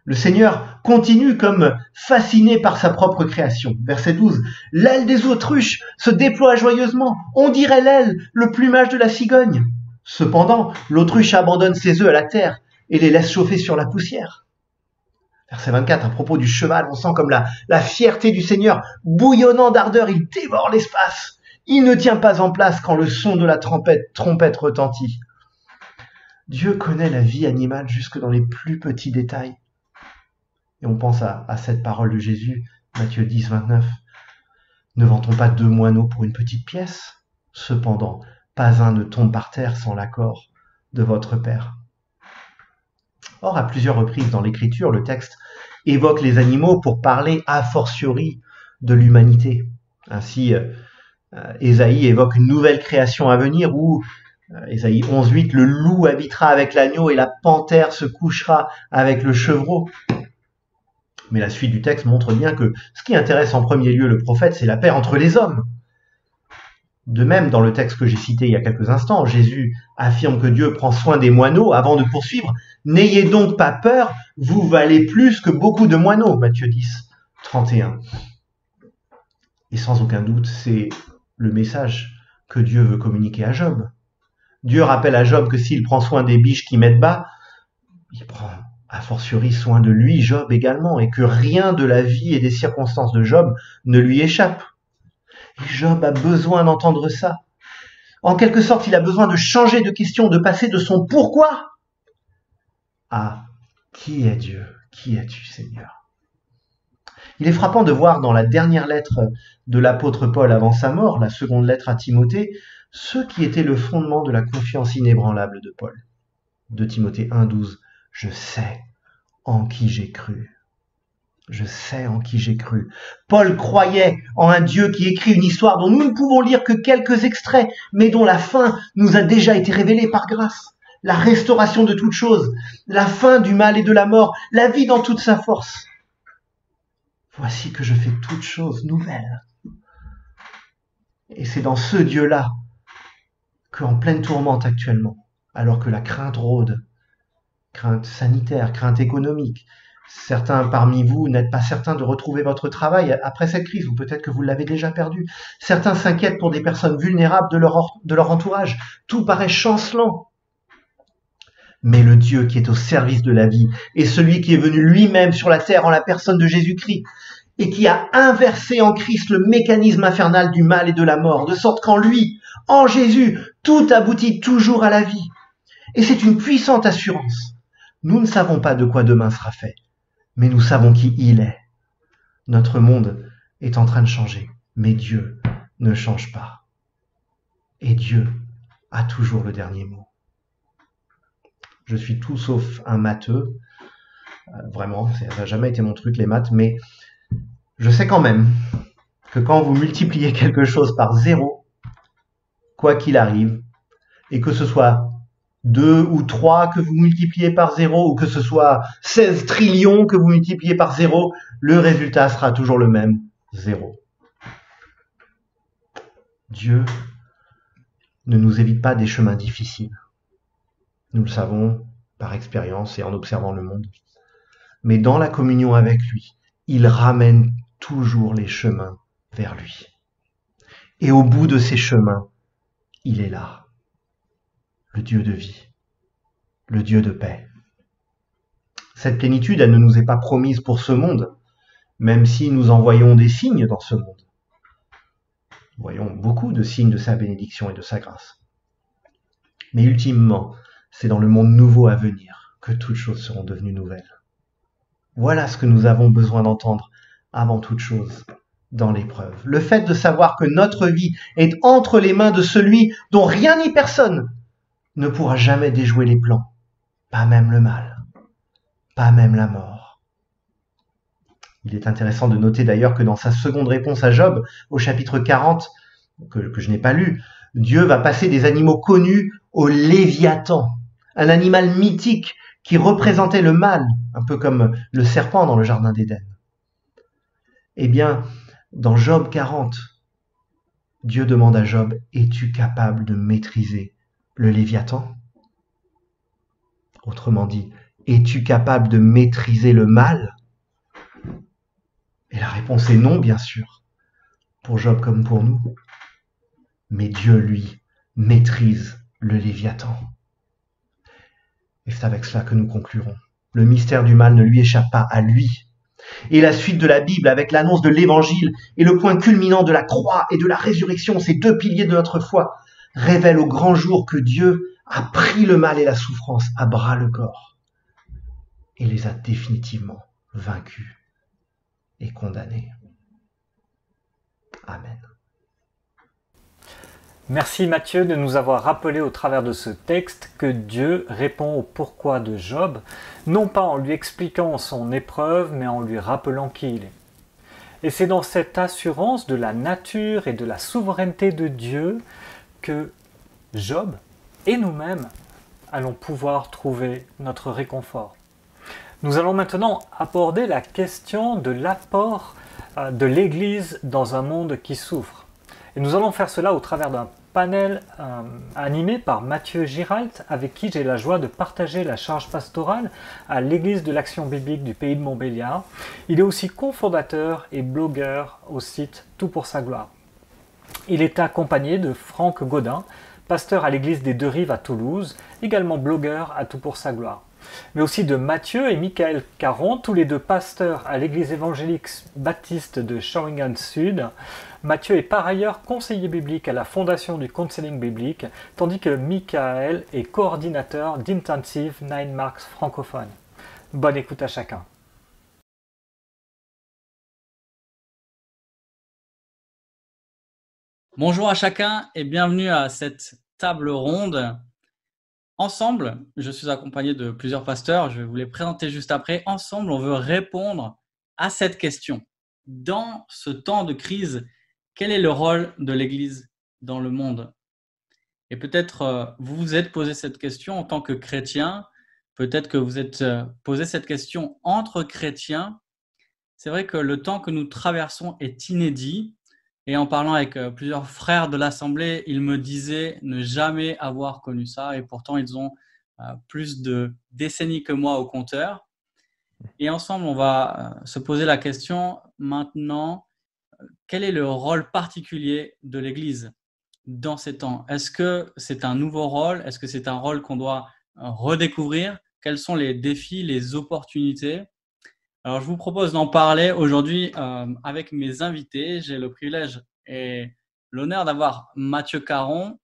Le Seigneur continue comme fasciné par sa propre création. Verset 12. « L'aile des autruches se déploie joyeusement. On dirait l'aile, le plumage de la cigogne. Cependant, l'autruche abandonne ses œufs à la terre et les laisse chauffer sur la poussière. » Verset 24. À propos du cheval, on sent comme la fierté du Seigneur. Bouillonnant d'ardeur, il dévore l'espace. Il ne tient pas en place quand le son de la trompette retentit. Dieu connaît la vie animale jusque dans les plus petits détails. Et on pense à cette parole de Jésus, Matthieu 10, 29. « Ne vend-on pas 2 moineaux pour une petite pièce? Cependant, pas un ne tombe par terre sans l'accord de votre Père. » Or, à plusieurs reprises dans l'Écriture, le texte évoque les animaux pour parler a fortiori de l'humanité. Ainsi, Ésaïe évoque une nouvelle création à venir où, Ésaïe 11.8, le loup habitera avec l'agneau et la panthère se couchera avec le chevreau. Mais la suite du texte montre bien que ce qui intéresse en premier lieu le prophète, c'est la paix entre les hommes. De même, dans le texte que j'ai cité il y a quelques instants, Jésus affirme que Dieu prend soin des moineaux avant de poursuivre. « N'ayez donc pas peur, vous valez plus que beaucoup de moineaux » Matthieu 10, 31. Et sans aucun doute, c'est le message que Dieu veut communiquer à Job. Dieu rappelle à Job que s'il prend soin des biches qui mettent bas, il prend a fortiori soin de lui, Job également, et que rien de la vie et des circonstances de Job ne lui échappe. Et Job a besoin d'entendre ça. En quelque sorte, il a besoin de changer de question, de passer de son pourquoi à qui est Dieu, qui es-tu Seigneur. Il est frappant de voir dans la dernière lettre de l'apôtre Paul avant sa mort, la seconde lettre à Timothée, ce qui était le fondement de la confiance inébranlable de Paul. De Timothée 1,12, je sais en qui j'ai cru. Je sais en qui j'ai cru. Paul croyait en un Dieu qui écrit une histoire dont nous ne pouvons lire que quelques extraits, mais dont la fin nous a déjà été révélée par grâce. La restauration de toutes choses, la fin du mal et de la mort, la vie dans toute sa force. Voici que je fais toutes choses nouvelles. Et c'est dans ce Dieu-là qu'en pleine tourmente actuellement, alors que la crainte rôde, crainte sanitaire, crainte économique, certains parmi vous n'êtes pas certains de retrouver votre travail après cette crise, ou peut-être que vous l'avez déjà perdu. Certains s'inquiètent pour des personnes vulnérables de leur entourage. Tout paraît chancelant. Mais le Dieu qui est au service de la vie est celui qui est venu lui-même sur la terre en la personne de Jésus-Christ et qui a inversé en Christ le mécanisme infernal du mal et de la mort, de sorte qu'en lui, en Jésus, tout aboutit toujours à la vie. Et c'est une puissante assurance. Nous ne savons pas de quoi demain sera fait, mais nous savons qui il est. Notre monde est en train de changer, mais Dieu ne change pas. Et Dieu a toujours le dernier mot. Je suis tout sauf un matheux, vraiment, ça n'a jamais été mon truc les maths, mais je sais quand même que quand vous multipliez quelque chose par 0, quoi qu'il arrive, et que ce soit 2 ou 3 que vous multipliez par 0, ou que ce soit 16 trillions que vous multipliez par 0, le résultat sera toujours le même, 0. Dieu ne nous évite pas des chemins difficiles. Nous le savons par expérience et en observant le monde. Mais dans la communion avec lui, il ramène toujours les chemins vers lui. Et au bout de ces chemins, il est là, le Dieu de vie, le Dieu de paix. Cette plénitude, elle ne nous est pas promise pour ce monde, même si nous en voyons des signes dans ce monde. Nous voyons beaucoup de signes de sa bénédiction et de sa grâce. Mais ultimement, c'est dans le monde nouveau à venir que toutes choses seront devenues nouvelles. Voilà ce que nous avons besoin d'entendre avant toute chose dans l'épreuve. Le fait de savoir que notre vie est entre les mains de celui dont rien ni personne ne pourra jamais déjouer les plans, pas même le mal, pas même la mort. Il est intéressant de noter d'ailleurs que dans sa seconde réponse à Job, au chapitre 40, que je n'ai pas lu, Dieu va passer des animaux connus au Léviathan, un animal mythique qui représentait le mal, un peu comme le serpent dans le jardin d'Éden. Eh bien, dans Job 40, Dieu demande à Job, es-tu capable de maîtriser le Léviathan? Autrement dit, es-tu capable de maîtriser le mal? Et la réponse est non, bien sûr, pour Job comme pour nous. Mais Dieu, lui, maîtrise le Léviathan. Et c'est avec cela que nous conclurons. Le mystère du mal ne lui échappe pas à lui. Et la suite de la Bible, avec l'annonce de l'Évangile et le point culminant de la croix et de la résurrection, ces deux piliers de notre foi, révèle au grand jour que Dieu a pris le mal et la souffrance à bras le corps et les a définitivement vaincus et condamnés. Amen. Merci Matthieu de nous avoir rappelé au travers de ce texte que Dieu répond au pourquoi de Job, non pas en lui expliquant son épreuve, mais en lui rappelant qui il est. Et c'est dans cette assurance de la nature et de la souveraineté de Dieu que Job et nous-mêmes allons pouvoir trouver notre réconfort. Nous allons maintenant aborder la question de l'apport de l'Église dans un monde qui souffre. Et nous allons faire cela au travers d'un panel animé par Mathieu Giralt, avec qui j'ai la joie de partager la charge pastorale à l'Église de l'Action biblique du pays de Montbéliard. Il est aussi cofondateur et blogueur au site Tout pour sa gloire. Il est accompagné de Franck Gaudin, pasteur à l'Église des Deux Rives à Toulouse, également blogueur à Tout pour sa gloire. Mais aussi de Mathieu et Michael Caron, tous les deux pasteurs à l'Église évangélique baptiste de Shawinigan Sud. Mathieu est par ailleurs conseiller biblique à la Fondation du Counseling biblique, tandis que Michael est coordinateur d'Intensive Nine Marks francophone. Bonne écoute à chacun. Bonjour à chacun et bienvenue à cette table ronde. Ensemble, je suis accompagné de plusieurs pasteurs, je vais vous les présenter juste après. Ensemble, on veut répondre à cette question. Dans ce temps de crise, quel est le rôle de l'Église dans le monde? Et peut-être vous vous êtes posé cette question en tant que chrétien, peut-être que vous êtes posé cette question entre chrétiens. C'est vrai que le temps que nous traversons est inédit. Et en parlant avec plusieurs frères de l'Assemblée, ils me disaient ne jamais avoir connu ça. Et pourtant, ils ont plus de décennies que moi au compteur. Et ensemble, on va se poser la question maintenant, quel est le rôle particulier de l'Église dans ces temps? Est-ce que c'est un nouveau rôle? Est-ce que c'est un rôle qu'on doit redécouvrir? Quels sont les défis, les opportunités? Alors, je vous propose d'en parler aujourd'hui avec mes invités. J'ai le privilège et l'honneur d'avoir Mathieu Caron.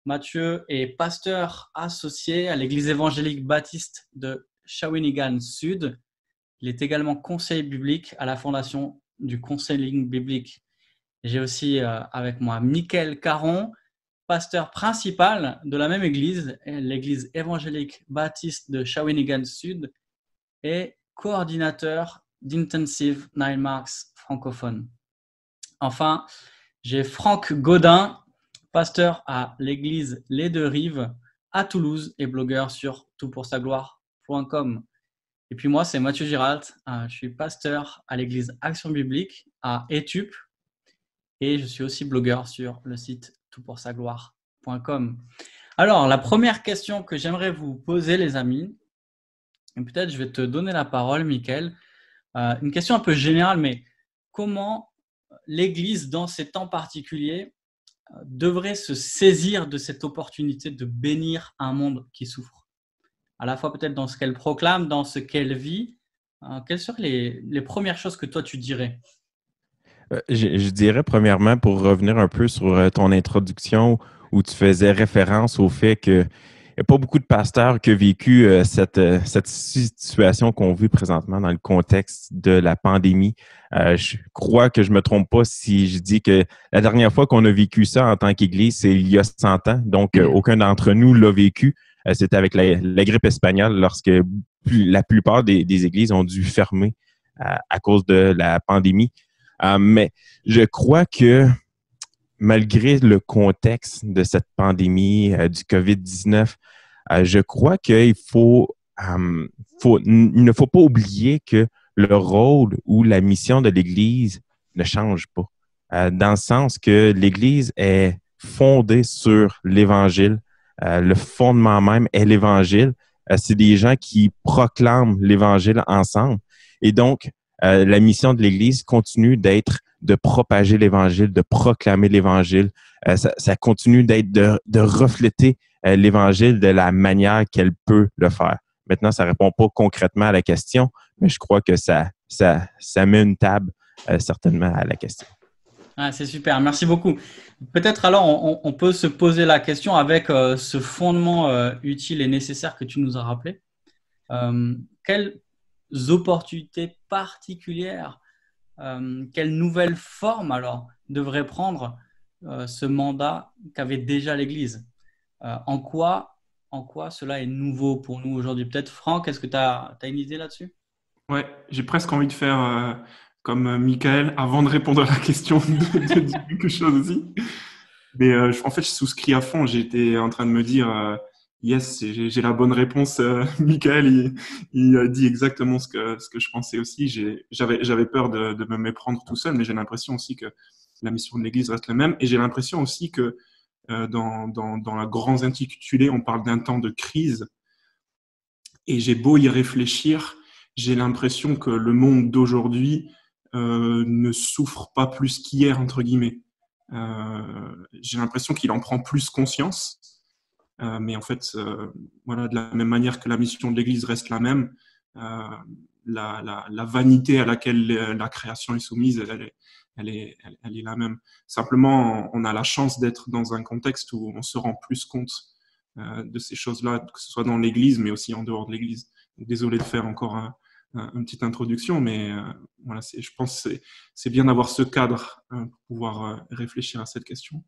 Mathieu est pasteur associé à l'Église évangélique baptiste de Shawinigan Sud. Il est également conseiller biblique à la Fondation du Counseling biblique. J'ai aussi avec moi Michael Caron, pasteur principal de la même église, l'Église évangélique baptiste de Shawinigan Sud, et coordinateur d'Intensive Nine Marks francophone. Enfin, j'ai Franck Gaudin, pasteur à l'église Les Deux Rives à Toulouse et blogueur sur toutpoursagloire.com. Et puis moi, c'est Mathieu Giralt, je suis pasteur à l'église Action biblique à Étup et je suis aussi blogueur sur le site toutpoursagloire.com. Alors, la première question que j'aimerais vous poser, les amis, et peut-être je vais te donner la parole, Michael. Une question un peu générale, mais comment l'Église, dans ces temps particuliers, devrait se saisir de cette opportunité de bénir un monde qui souffre? À la fois peut-être dans ce qu'elle proclame, dans ce qu'elle vit. Quelles seraient les premières choses que toi tu dirais? Je dirais premièrement, pour revenir un peu sur ton introduction où tu faisais référence au fait qu'il n'y a pas beaucoup de pasteurs qui ont vécu cette situation qu'on vit présentement dans le contexte de la pandémie. Je crois que je ne me trompe pas si je dis que la dernière fois qu'on a vécu ça en tant qu'Église, c'est il y a 100 ans. Donc, aucun d'entre nous l'a vécu. C'était avec la grippe espagnole lorsque la plupart des églises ont dû fermer à cause de la pandémie. Mais je crois que malgré le contexte de cette pandémie du COVID-19, je crois qu'il il ne faut pas oublier que le rôle ou la mission de l'Église ne change pas. Dans le sens que l'Église est fondée sur l'Évangile. Le fondement même est l'Évangile. C'est des gens qui proclament l'Évangile ensemble. Et donc, la mission de l'Église continue d'être de propager l'Évangile, de proclamer l'Évangile. Ça continue d'être de refléter l'Évangile de la manière qu'elle peut le faire. Maintenant, ça ne répond pas concrètement à la question, mais je crois que ça met une table certainement à la question. Ah, c'est super, merci beaucoup. Peut-être alors on peut se poser la question avec ce fondement utile et nécessaire que tu nous as rappelé. Quelles opportunités particulières, quelle nouvelle forme alors devrait prendre ce mandat qu'avait déjà l'Église? En quoi cela est nouveau pour nous aujourd'hui? Peut-être Franck, est-ce que tu as une idée là-dessus? Ouais, j'ai presque envie de faire comme Michael, avant de répondre à la question, de dire quelque chose aussi. Mais en fait, je souscris à fond. J'étais en train de me dire, yes, j'ai la bonne réponse. Michael, il dit exactement ce que je pensais aussi. J'avais peur de me méprendre tout seul, mais j'ai l'impression aussi que la mission de l'Église reste la même. Et j'ai l'impression aussi que dans la grande intitulé, on parle d'un temps de crise. Et j'ai beau y réfléchir, j'ai l'impression que le monde d'aujourd'hui ne souffre pas plus qu'hier, entre guillemets. J'ai l'impression qu'il en prend plus conscience. Mais en fait, voilà, de la même manière que la mission de l'Église reste la même, la vanité à laquelle la création est soumise, elle est la même. Simplement, on a la chance d'être dans un contexte où on se rend plus compte de ces choses-là, que ce soit dans l'Église, mais aussi en dehors de l'Église. Désolé de faire encore une petite introduction, mais voilà, je pense que c'est bien d'avoir ce cadre pour pouvoir réfléchir à cette question.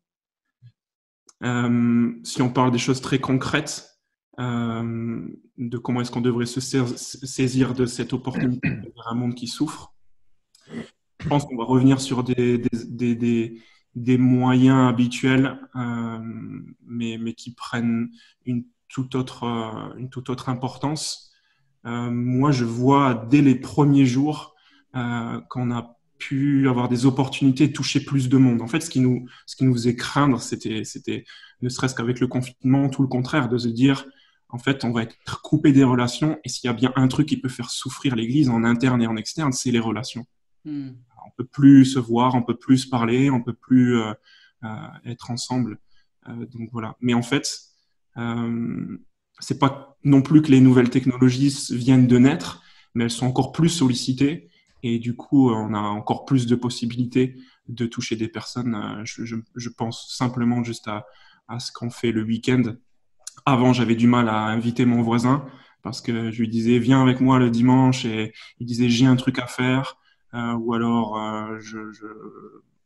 Si on parle des choses très concrètes, de comment est-ce qu'on devrait se saisir de cette opportunité vers un monde qui souffre, je pense qu'on va revenir sur des moyens habituels, mais qui prennent une toute autre importance. Moi, je vois dès les premiers jours qu'on a pu avoir des opportunités de toucher plus de monde. En fait, ce qui nous faisait craindre, c'était ne serait-ce qu'avec le confinement, tout le contraire, de se dire, en fait, on va être coupé des relations, et s'il y a bien un truc qui peut faire souffrir l'Église en interne et en externe, c'est les relations. On peut plus se voir, on peut plus se parler, on peut plus être ensemble. Donc voilà. Mais en fait, c'est pas non plus que les nouvelles technologies viennent de naître, mais elles sont encore plus sollicitées et du coup, on a encore plus de possibilités de toucher des personnes. Je pense simplement juste à ce qu'on fait le week-end. Avant, j'avais du mal à inviter mon voisin parce que je lui disais viens avec moi le dimanche et il disait j'ai un truc à faire ou alors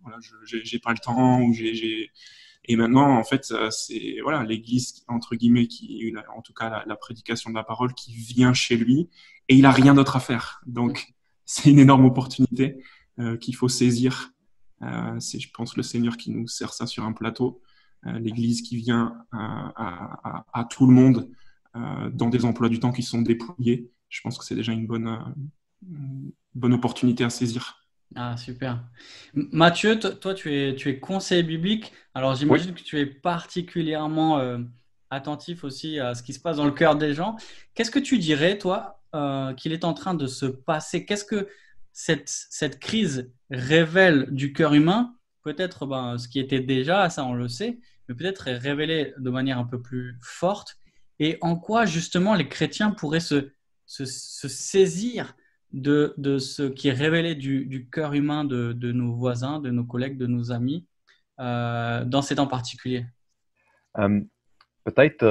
voilà, j'ai pas le temps ou et maintenant en fait c'est voilà l'Église entre guillemets qui en tout cas la prédication de la parole qui vient chez lui et il a rien d'autre à faire donc c'est une énorme opportunité qu'il faut saisir. C'est je pense le Seigneur qui nous sert ça sur un plateau. L'Église qui vient à tout le monde dans des emplois du temps qui sont dépouillés. Je pense que c'est déjà une bonne opportunité à saisir. Ah, super. Mathieu, toi, tu es conseiller biblique. Alors, Oui. j'imagine que tu es particulièrement attentif aussi à ce qui se passe dans le cœur des gens. Qu'est-ce que tu dirais, toi, qu'il est en train de se passer? Qu'est-ce que cette crise révèle du cœur humain? Peut-être ce qui était déjà, ça on le sait, mais peut-être est révélé de manière un peu plus forte. Et en quoi, justement, les chrétiens pourraient se saisir de ce qui est révélé du cœur humain de nos voisins, de nos collègues, de nos amis, dans ces temps particuliers? Euh, Peut-être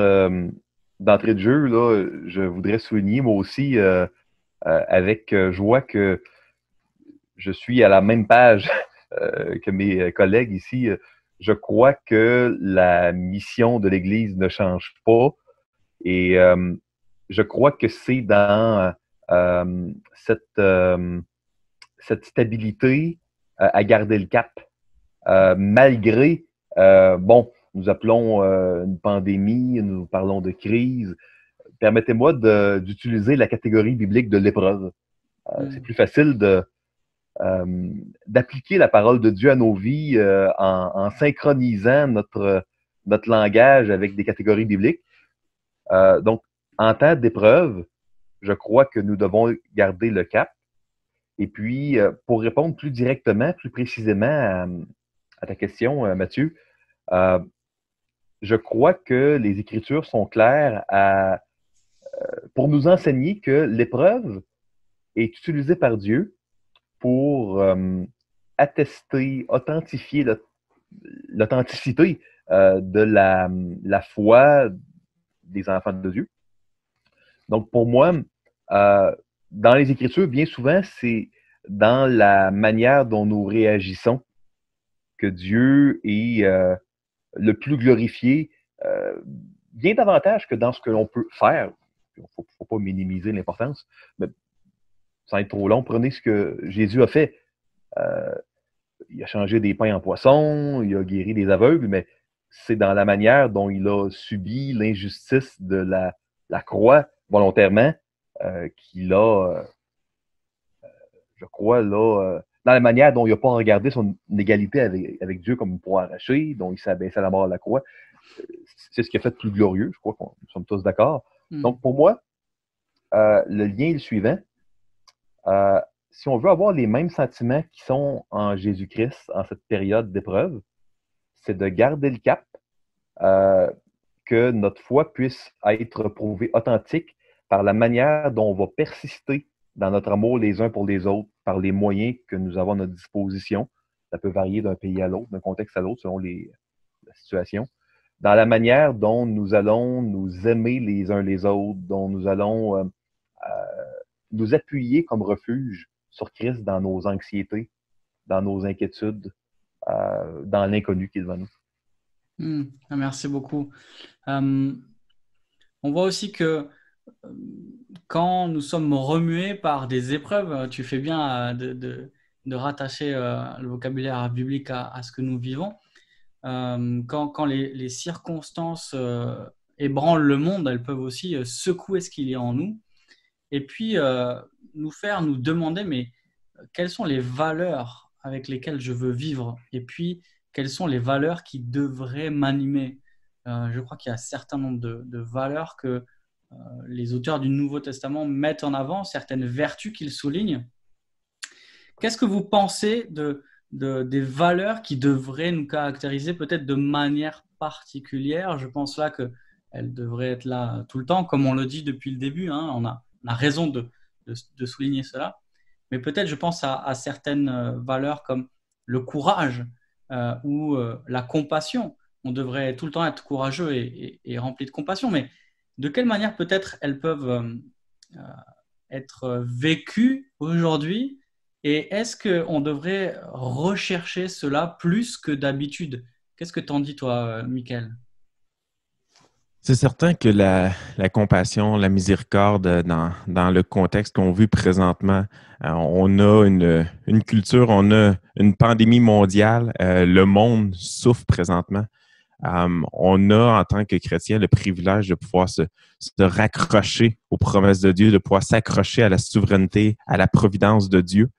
d'entrée de jeu, là, je voudrais souligner moi aussi avec joie que je suis à la même page que mes collègues ici. Je crois que la mission de l'Église ne change pas et je crois que c'est dans cette stabilité à garder le cap, malgré, bon, nous appelons une pandémie, nous parlons de crise. Permettez-moi d'utiliser la catégorie biblique de l'épreuve. C'est plus facile d'appliquer la parole de Dieu à nos vies en synchronisant notre langage avec des catégories bibliques. Donc, en temps d'épreuve, je crois que nous devons garder le cap. Et puis, pour répondre plus directement, plus précisément à ta question, Mathieu, je crois que les Écritures sont claires pour nous enseigner que l'épreuve est utilisée par Dieu pour attester, authentifier l'authenticité de la foi des enfants de Dieu. Donc, pour moi, dans les Écritures, bien souvent, c'est dans la manière dont nous réagissons que Dieu est le plus glorifié, bien davantage que dans ce que l'on peut faire. Il ne faut pas minimiser l'importance, mais sans être trop long, prenez ce que Jésus a fait. Il a changé des pains en poissons, il a guéri des aveugles, mais c'est dans la manière dont il a subi l'injustice de la croix volontairement qu'il a, je crois, là... dans la manière dont il n'a pas regardé son égalité avec Dieu comme pour arracher, dont il s'est abaissé à la mort à la croix. C'est ce qui a fait de plus glorieux, je crois qu'on nous sommes tous d'accord. Donc, pour moi, le lien est le suivant. Si on veut avoir les mêmes sentiments qui sont en Jésus-Christ en cette période d'épreuve, c'est de garder le cap, que notre foi puisse être prouvée authentique par la manière dont on va persister dans notre amour les uns pour les autres, par les moyens que nous avons à notre disposition. Ça peut varier d'un pays à l'autre, d'un contexte à l'autre, selon la situation. Dans la manière dont nous allons nous aimer les uns les autres, dont nous allons nous appuyer comme refuge sur Christ dans nos anxiétés, dans nos inquiétudes, dans l'inconnu qui est devant nous. Merci beaucoup. On voit aussi que quand nous sommes remués par des épreuves, tu fais bien de rattacher le vocabulaire biblique à ce que nous vivons. Quand les circonstances ébranlent le monde, elles peuvent aussi secouer ce qu'il y a en nous et puis nous demander mais quelles sont les valeurs avec lesquelles je veux vivre et puis quelles sont les valeurs qui devraient m'animer. Je crois qu'il y a un certain nombre de valeurs que les auteurs du Nouveau Testament mettent en avant, certaines vertus qu'ils soulignent. Qu'est-ce que vous pensez des valeurs qui devraient nous caractériser peut-être de manière particulière? Je pense là qu'elles devraient être là tout le temps, comme on le dit depuis le début. On a raison de souligner cela. Mais peut-être je pense à certaines valeurs comme le courage ou la compassion. On devrait tout le temps être courageux et rempli de compassion. Mais de quelle manière peut-être elles peuvent être vécues aujourd'hui? Et est-ce qu'on devrait rechercher cela plus que d'habitude? Qu'est-ce que t'en dis, toi, Michael? C'est certain que la compassion, la miséricorde dans le contexte qu'on vit présentement, on a une culture, on a une pandémie mondiale, le monde souffre présentement. On a, en tant que chrétien, le privilège de pouvoir se raccrocher aux promesses de Dieu, de pouvoir s'accrocher à la souveraineté, à la providence de Dieu.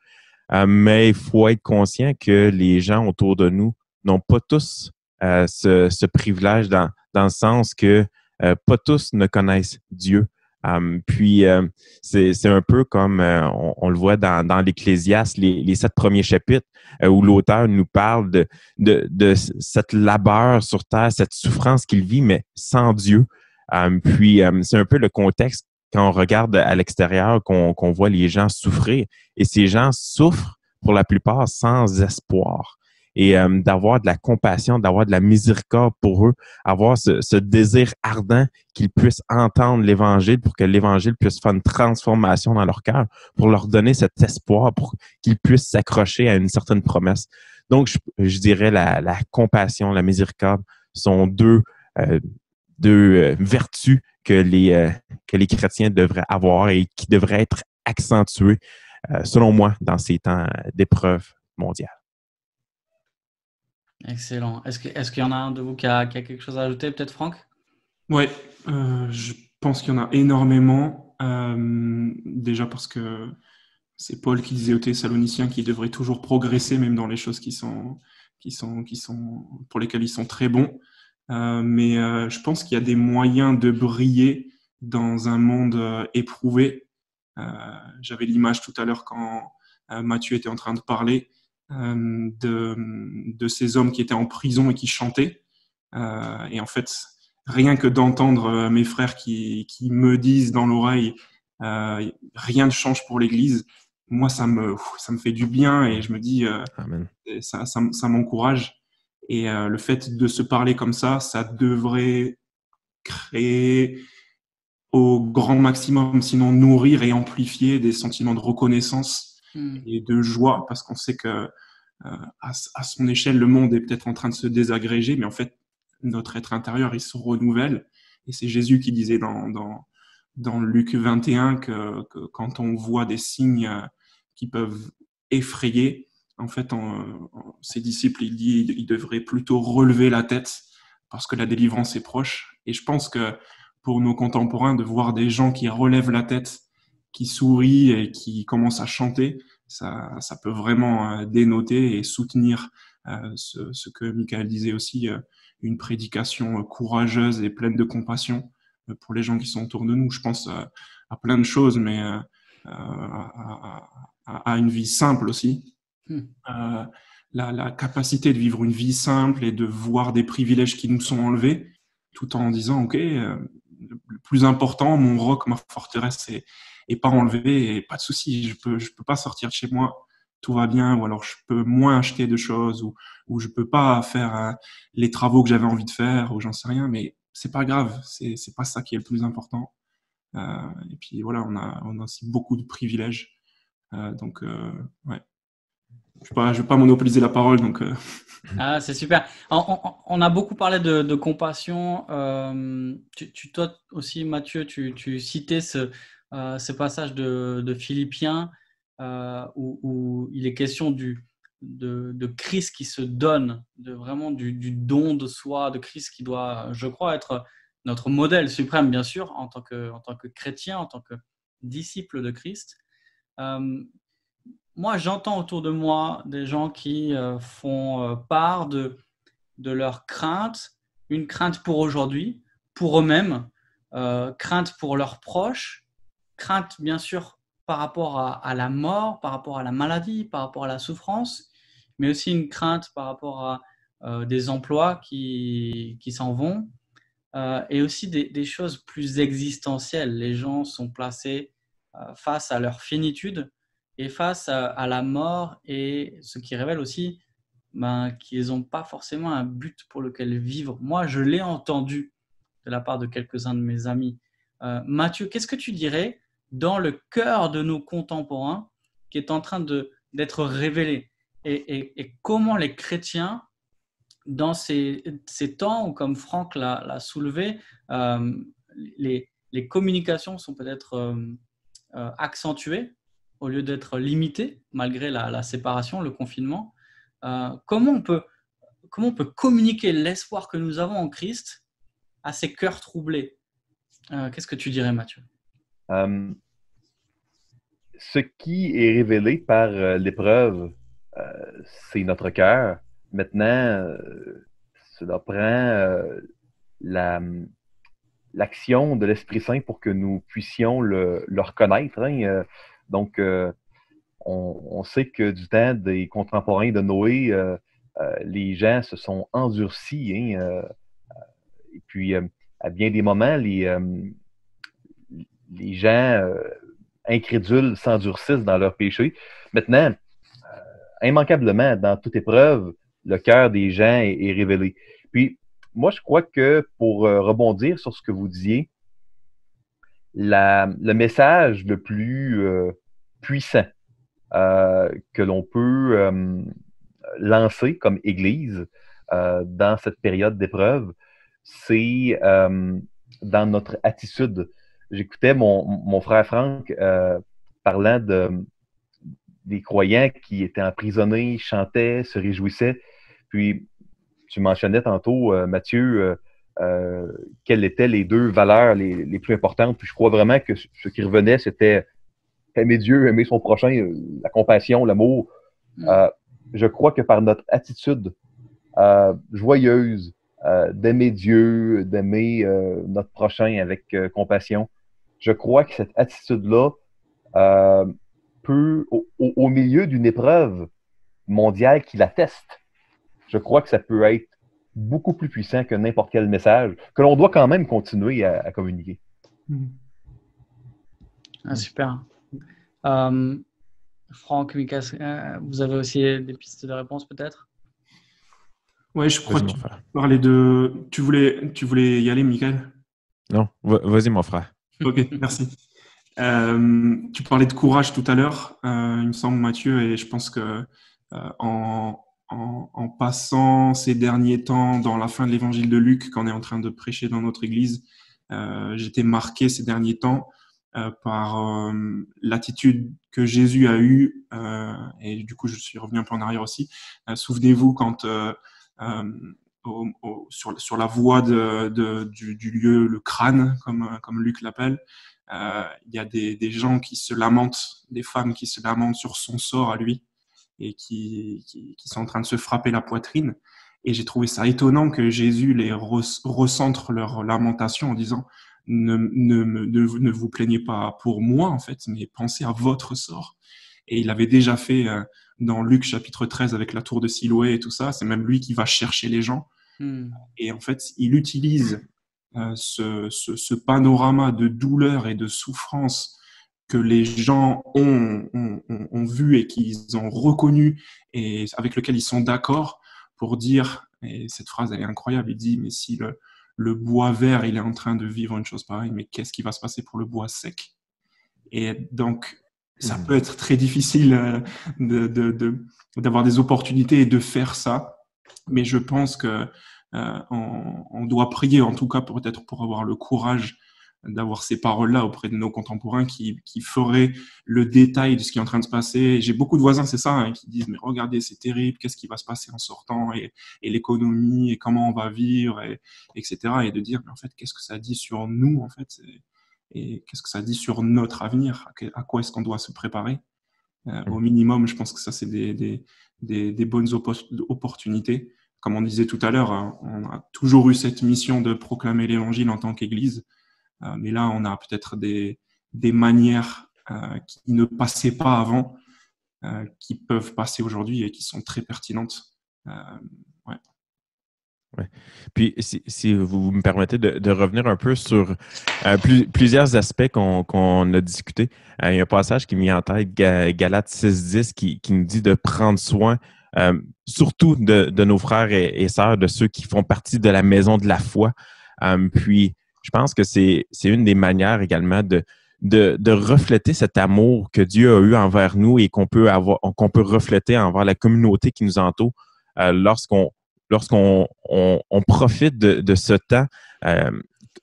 Mais il faut être conscient que les gens autour de nous n'ont pas tous ce privilège dans le sens que pas tous ne connaissent Dieu. C'est un peu comme on le voit dans l'Ecclésiaste, les 7 premiers chapitres, où l'auteur nous parle de cette labeur sur terre, cette souffrance qu'il vit, mais sans Dieu. C'est un peu le contexte quand on regarde à l'extérieur, qu'on voit les gens souffrir. Et ces gens souffrent pour la plupart sans espoir. Et d'avoir de la compassion, d'avoir de la miséricorde pour eux, avoir ce désir ardent qu'ils puissent entendre l'Évangile pour que l'Évangile puisse faire une transformation dans leur cœur, pour leur donner cet espoir, pour qu'ils puissent s'accrocher à une certaine promesse. Donc, je dirais la compassion, la miséricorde sont deux vertus que les chrétiens devraient avoir et qui devraient être accentuées, selon moi, dans ces temps d'épreuve mondiale. Excellent. Est-ce qu'il y en a un de vous qui a quelque chose à ajouter, peut-être Franck? Ouais, je pense qu'il y en a énormément. Déjà parce que c'est Paul qui disait aux Thessaloniciens qu'ils devraient toujours progresser, même dans les choses pour lesquelles ils sont très bons. Mais je pense qu'il y a des moyens de briller dans un monde éprouvé. J'avais l'image tout à l'heure quand Mathieu était en train de parler de ces hommes qui étaient en prison et qui chantaient. Et en fait, rien que d'entendre mes frères qui me disent dans l'oreille rien ne change pour l'Église, moi ça me fait du bien et je me dis ça m'encourage. Et le fait de se parler comme ça devrait créer au grand maximum, sinon nourrir et amplifier des sentiments de reconnaissance et de joie, parce qu'on sait que à son échelle, le monde est peut-être en train de se désagréger, mais en fait, notre être intérieur, il se renouvelle. Et c'est Jésus qui disait dans Luc 21 que quand on voit des signes qui peuvent effrayer, en fait, ses disciples, il dit, ils devraient plutôt relever la tête parce que la délivrance est proche. Et je pense que pour nos contemporains, de voir des gens qui relèvent la tête, qui sourient et qui commencent à chanter, ça peut vraiment dénoter et soutenir ce que Michael disait aussi, une prédication courageuse et pleine de compassion pour les gens qui sont autour de nous. Je pense à plein de choses, mais à une vie simple aussi. La capacité de vivre une vie simple et de voir des privilèges qui nous sont enlevés, tout en disant, OK, le plus important, mon roc, ma forteresse est pas enlevé et pas de souci, je peux pas sortir de chez moi, tout va bien, ou alors je peux moins acheter de choses, ou je peux pas faire les travaux que j'avais envie de faire, ou j'en sais rien, mais c'est pas grave, c'est pas ça qui est le plus important. Et puis voilà, on a aussi beaucoup de privilèges. Donc, ouais. Je vais pas monopoliser la parole, donc. Ah, c'est super. On a beaucoup parlé de compassion. Toi aussi, Mathieu, tu citais ce passage de Philippiens où il est question de Christ qui se donne, vraiment du don de soi, de Christ qui doit, je crois, être notre modèle suprême, bien sûr, en tant que chrétien, en tant que disciple de Christ. Moi, j'entends autour de moi des gens qui font part de leur crainte, une crainte pour aujourd'hui, pour eux-mêmes, crainte pour leurs proches, crainte bien sûr par rapport à la mort, par rapport à la maladie, par rapport à la souffrance, mais aussi une crainte par rapport à des emplois qui s'en vont, et aussi des choses plus existentielles. Les gens sont placés face à leur finitude et face à la mort, et ce qui révèle aussi qu'ils n'ont pas forcément un but pour lequel vivre. Moi, je l'ai entendu de la part de quelques-uns de mes amis. Mathieu, qu'est-ce que tu dirais dans le cœur de nos contemporains qui est en train d'être révélé, et comment les chrétiens, dans ces temps où, comme Franck l'a soulevé, les communications sont peut-être accentuées au lieu d'être limitées, malgré la séparation, le confinement. Comment on peut communiquer l'espoir que nous avons en Christ à ces cœurs troublés? Qu'est-ce que tu dirais, Mathieu? Ce qui est révélé par l'épreuve, c'est notre cœur. Maintenant, cela prend l'action de l'Esprit Saint pour que nous puissions le reconnaître. Hein. Donc, on sait que du temps des contemporains de Noé, les gens se sont endurcis. Hein, et puis, à bien des moments, les gens incrédules s'endurcissent dans leur péché. Maintenant, immanquablement, dans toute épreuve, le cœur des gens est révélé. Puis, moi, je crois que pour rebondir sur ce que vous disiez, le message le plus puissant que l'on peut lancer comme Église dans cette période d'épreuve, c'est dans notre attitude. J'écoutais mon frère Franck parlant des croyants qui étaient emprisonnés, chantaient, se réjouissaient. Puis, tu mentionnais tantôt, Mathieu, quelles étaient les deux valeurs les plus importantes. Puis je crois vraiment que ce qui revenait, c'était aimer Dieu, aimer son prochain, la compassion, l'amour. Je crois que par notre attitude joyeuse, d'aimer Dieu, d'aimer notre prochain avec compassion, je crois que cette attitude-là peut, au milieu d'une épreuve mondiale qui l'atteste, je crois que ça peut être beaucoup plus puissant que n'importe quel message, que l'on doit quand même continuer à communiquer. Super. Franck, Mika, vous avez aussi des pistes de réponse peut-être? Ouais, je crois que tu parlais de... Tu voulais y aller, Michael? Non, vas-y, mon frère. Ok, merci. Tu parlais de courage tout à l'heure, il me semble, Mathieu, et je pense que en passant ces derniers temps dans la fin de l'évangile de Luc, qu'on est en train de prêcher dans notre église, j'étais marqué ces derniers temps par l'attitude que Jésus a eue, et du coup je suis revenu un peu en arrière aussi. Souvenez-vous quand sur la voie du lieu, le crâne, comme Luc l'appelle. Il y a des gens qui se lamentent, des femmes qui se lamentent sur son sort à lui et qui sont en train de se frapper la poitrine. Et j'ai trouvé ça étonnant que Jésus les recentre leur lamentation en disant ne vous plaignez pas pour moi, en fait, mais pensez à votre sort. Et il avait déjà fait dans Luc chapitre 13 avec la tour de Siloé et tout ça. C'est même lui qui va chercher les gens. Et en fait, il utilise ce panorama de douleur et de souffrance que les gens ont vu et qu'ils ont reconnu et avec lequel ils sont d'accord pour dire, et cette phrase elle est incroyable, il dit, mais si le bois vert il est en train de vivre une chose pareille, mais qu'est-ce qui va se passer pour le bois sec? Et donc, ça peut être très difficile d'avoir des opportunités et de faire ça, mais je pense que on doit prier en tout cas peut-être pour avoir le courage d'avoir ces paroles-là auprès de nos contemporains qui feraient le détail de ce qui est en train de se passer. J'ai beaucoup de voisins, c'est ça, hein, qui disent mais regardez, c'est terrible, qu'est-ce qui va se passer en sortant et l'économie et comment on va vivre etc. Et de dire mais en fait qu'est-ce que ça dit sur nous en fait et qu'est-ce que ça dit sur notre avenir, à quoi est-ce qu'on doit se préparer. Au minimum, je pense que ça c'est des bonnes opportunités. Comme on disait tout à l'heure, on a toujours eu cette mission de proclamer l'évangile en tant qu'Église. Mais là, on a peut-être des manières qui ne passaient pas avant, qui peuvent passer aujourd'hui et qui sont très pertinentes. Ouais. Ouais. Puis, si vous me permettez de revenir un peu sur plusieurs aspects qu'on a discutés. Il y a un passage qui m'est vient en tête, Galates 6.10, qui nous dit de prendre soin surtout de nos frères et sœurs, de ceux qui font partie de la maison de la foi. Puis, je pense que c'est une des manières également de refléter cet amour que Dieu a eu envers nous et qu'on peut refléter envers la communauté qui nous entoure lorsqu'on profite de ce temps,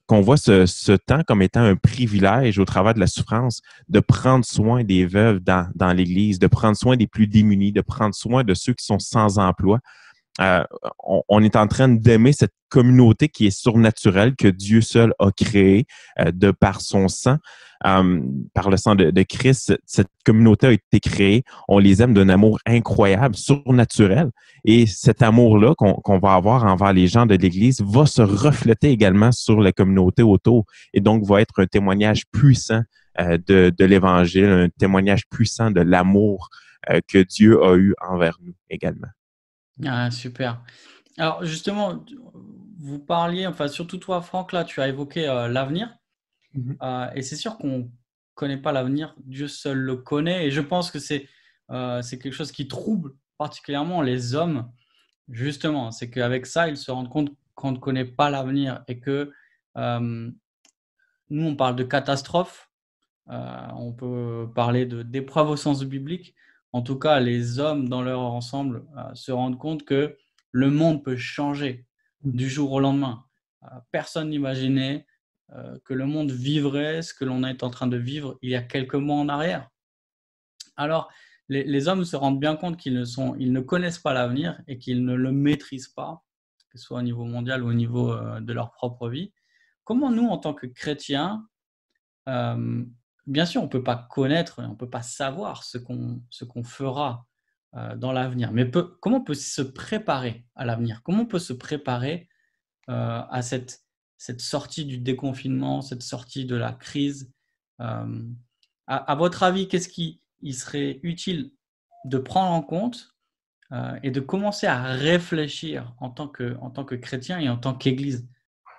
qu'on voit ce temps comme étant un privilège au travers de la souffrance, de prendre soin des veuves dans l'Église, de prendre soin des plus démunis, de prendre soin de ceux qui sont sans emploi. On est en train d'aimer cette communauté qui est surnaturelle, que Dieu seul a créée de par son sang. Par le sang de Christ, cette communauté a été créée. On les aime d'un amour incroyable, surnaturel. Et cet amour-là qu'on va avoir envers les gens de l'Église va se refléter également sur la communauté autour et donc va être un témoignage puissant de l'Évangile, un témoignage puissant de l'amour que Dieu a eu envers nous également. Ah, super. Alors justement, vous parliez, enfin surtout toi Franck, là tu as évoqué l'avenir. Et c'est sûr qu'on ne connaît pas l'avenir, Dieu seul le connaît. Et je pense que c'est quelque chose qui trouble particulièrement les hommes, justement. C'est qu'avec ça, ils se rendent compte qu'on ne connaît pas l'avenir et que nous, on parle de catastrophe, on peut parler d'épreuves au sens biblique. En tout cas, les hommes dans leur ensemble se rendent compte que le monde peut changer du jour au lendemain. Personne n'imaginait que le monde vivrait ce que l'on est en train de vivre il y a quelques mois en arrière. Alors, les hommes se rendent bien compte qu'ils ne connaissent pas l'avenir et qu'ils ne le maîtrisent pas, que ce soit au niveau mondial ou au niveau de leur propre vie. Comment nous, en tant que chrétiens, bien sûr, on ne peut pas connaître, on ne peut pas savoir ce qu'on fera dans l'avenir, mais comment on peut se préparer à l'avenir? Comment on peut se préparer à cette sortie du déconfinement, cette sortie de la crise? À votre avis, qu'est-ce qui serait utile de prendre en compte et de commencer à réfléchir en tant que chrétien et en tant qu'Église?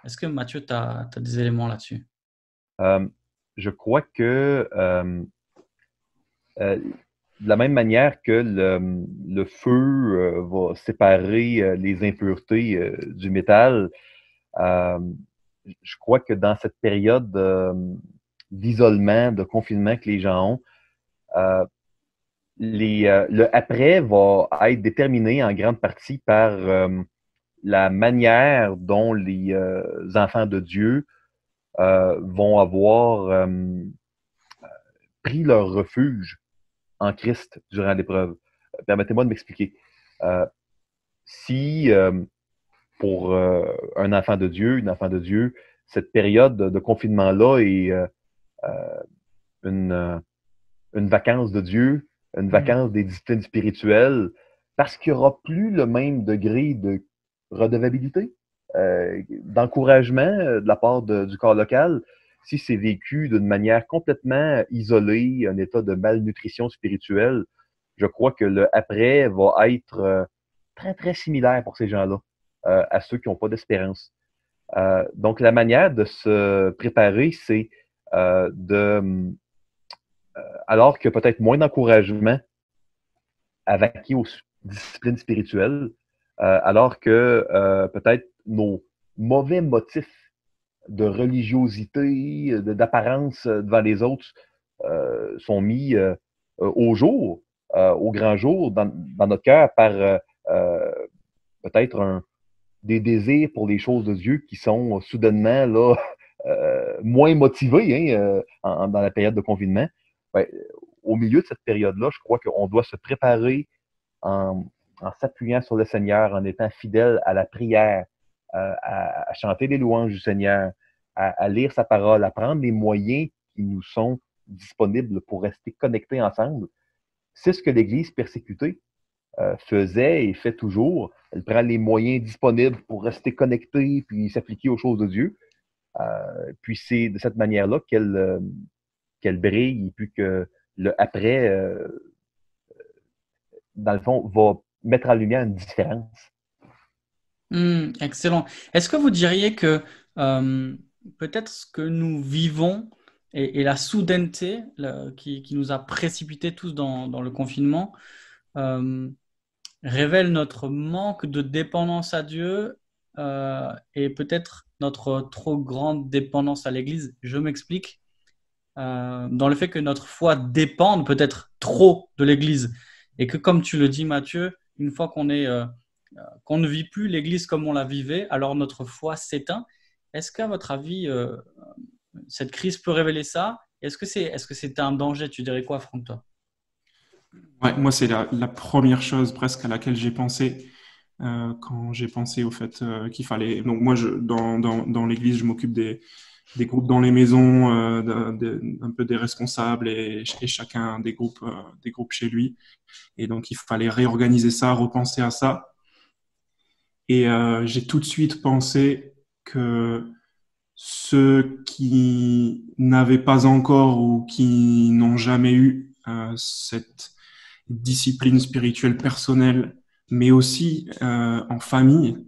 Est-ce que Mathieu, tu as des éléments là-dessus? Je crois que de la même manière que le feu va séparer les impuretés du métal, je crois que dans cette période d'isolement, de confinement que les gens ont, le après va être déterminé en grande partie par la manière dont les enfants de Dieu vont avoir pris leur refuge en Christ durant l'épreuve. Permettez-moi de m'expliquer. Si pour un enfant de Dieu, une enfant de Dieu, cette période de confinement-là est une, euh, une vacance de Dieu, une vacance des disciplines spirituelles, parce qu'il n'y aura plus le même degré de redevabilité, d'encouragement de la part du corps local, si c'est vécu d'une manière complètement isolée, un état de malnutrition spirituelle. Je crois que le après va être très, très similaire pour ces gens-là, à ceux qui n'ont pas d'espérance. Donc, la manière de se préparer, c'est alors qu'il y a peut-être moins d'encouragement à vaquer aux disciplines spirituelles, alors que peut-être nos mauvais motifs de religiosité, d'apparence devant les autres sont mis au jour, au grand jour, dans notre cœur par peut-être des désirs pour les choses de Dieu qui sont soudainement là, moins motivés dans la période de confinement. Ben, au milieu de cette période-là, je crois qu'on doit se préparer en, en s'appuyant sur le Seigneur, en étant fidèle à la prière, à chanter les louanges du Seigneur, à lire sa parole, à prendre les moyens qui nous sont disponibles pour rester connectés ensemble. C'est ce que l'Église persécutée faisait et fait toujours. Elle prend les moyens disponibles pour rester connectée puis s'appliquer aux choses de Dieu. Puis c'est de cette manière-là qu'elle brille et puis que le après, dans le fond, va mettre en lumière une différence. Excellent. Est-ce que vous diriez que peut-être ce que nous vivons et la soudaineté qui nous a précipités tous dans le confinement révèle notre manque de dépendance à Dieu et peut-être notre trop grande dépendance à l'Église? Je m'explique. Dans le fait que notre foi dépende peut-être trop de l'Église et que, comme tu le dis, Mathieu, une fois qu'on ne vit plus l'Église comme on la vivait, alors notre foi s'éteint. Est-ce qu'à votre avis, cette crise peut révéler ça? Est-ce que c'est un danger? Tu dirais quoi, Franck, toi? Ouais, moi, c'est la première chose presque à laquelle j'ai pensé quand j'ai pensé au fait qu'il fallait. Donc, moi, dans l'église, je m'occupe des groupes dans les maisons, un peu des responsables et chacun des groupes chez lui. Et donc, il fallait réorganiser ça, repenser à ça. Et j'ai tout de suite pensé que ceux qui n'avaient pas encore ou qui n'ont jamais eu cette discipline spirituelle personnelle, mais aussi en famille,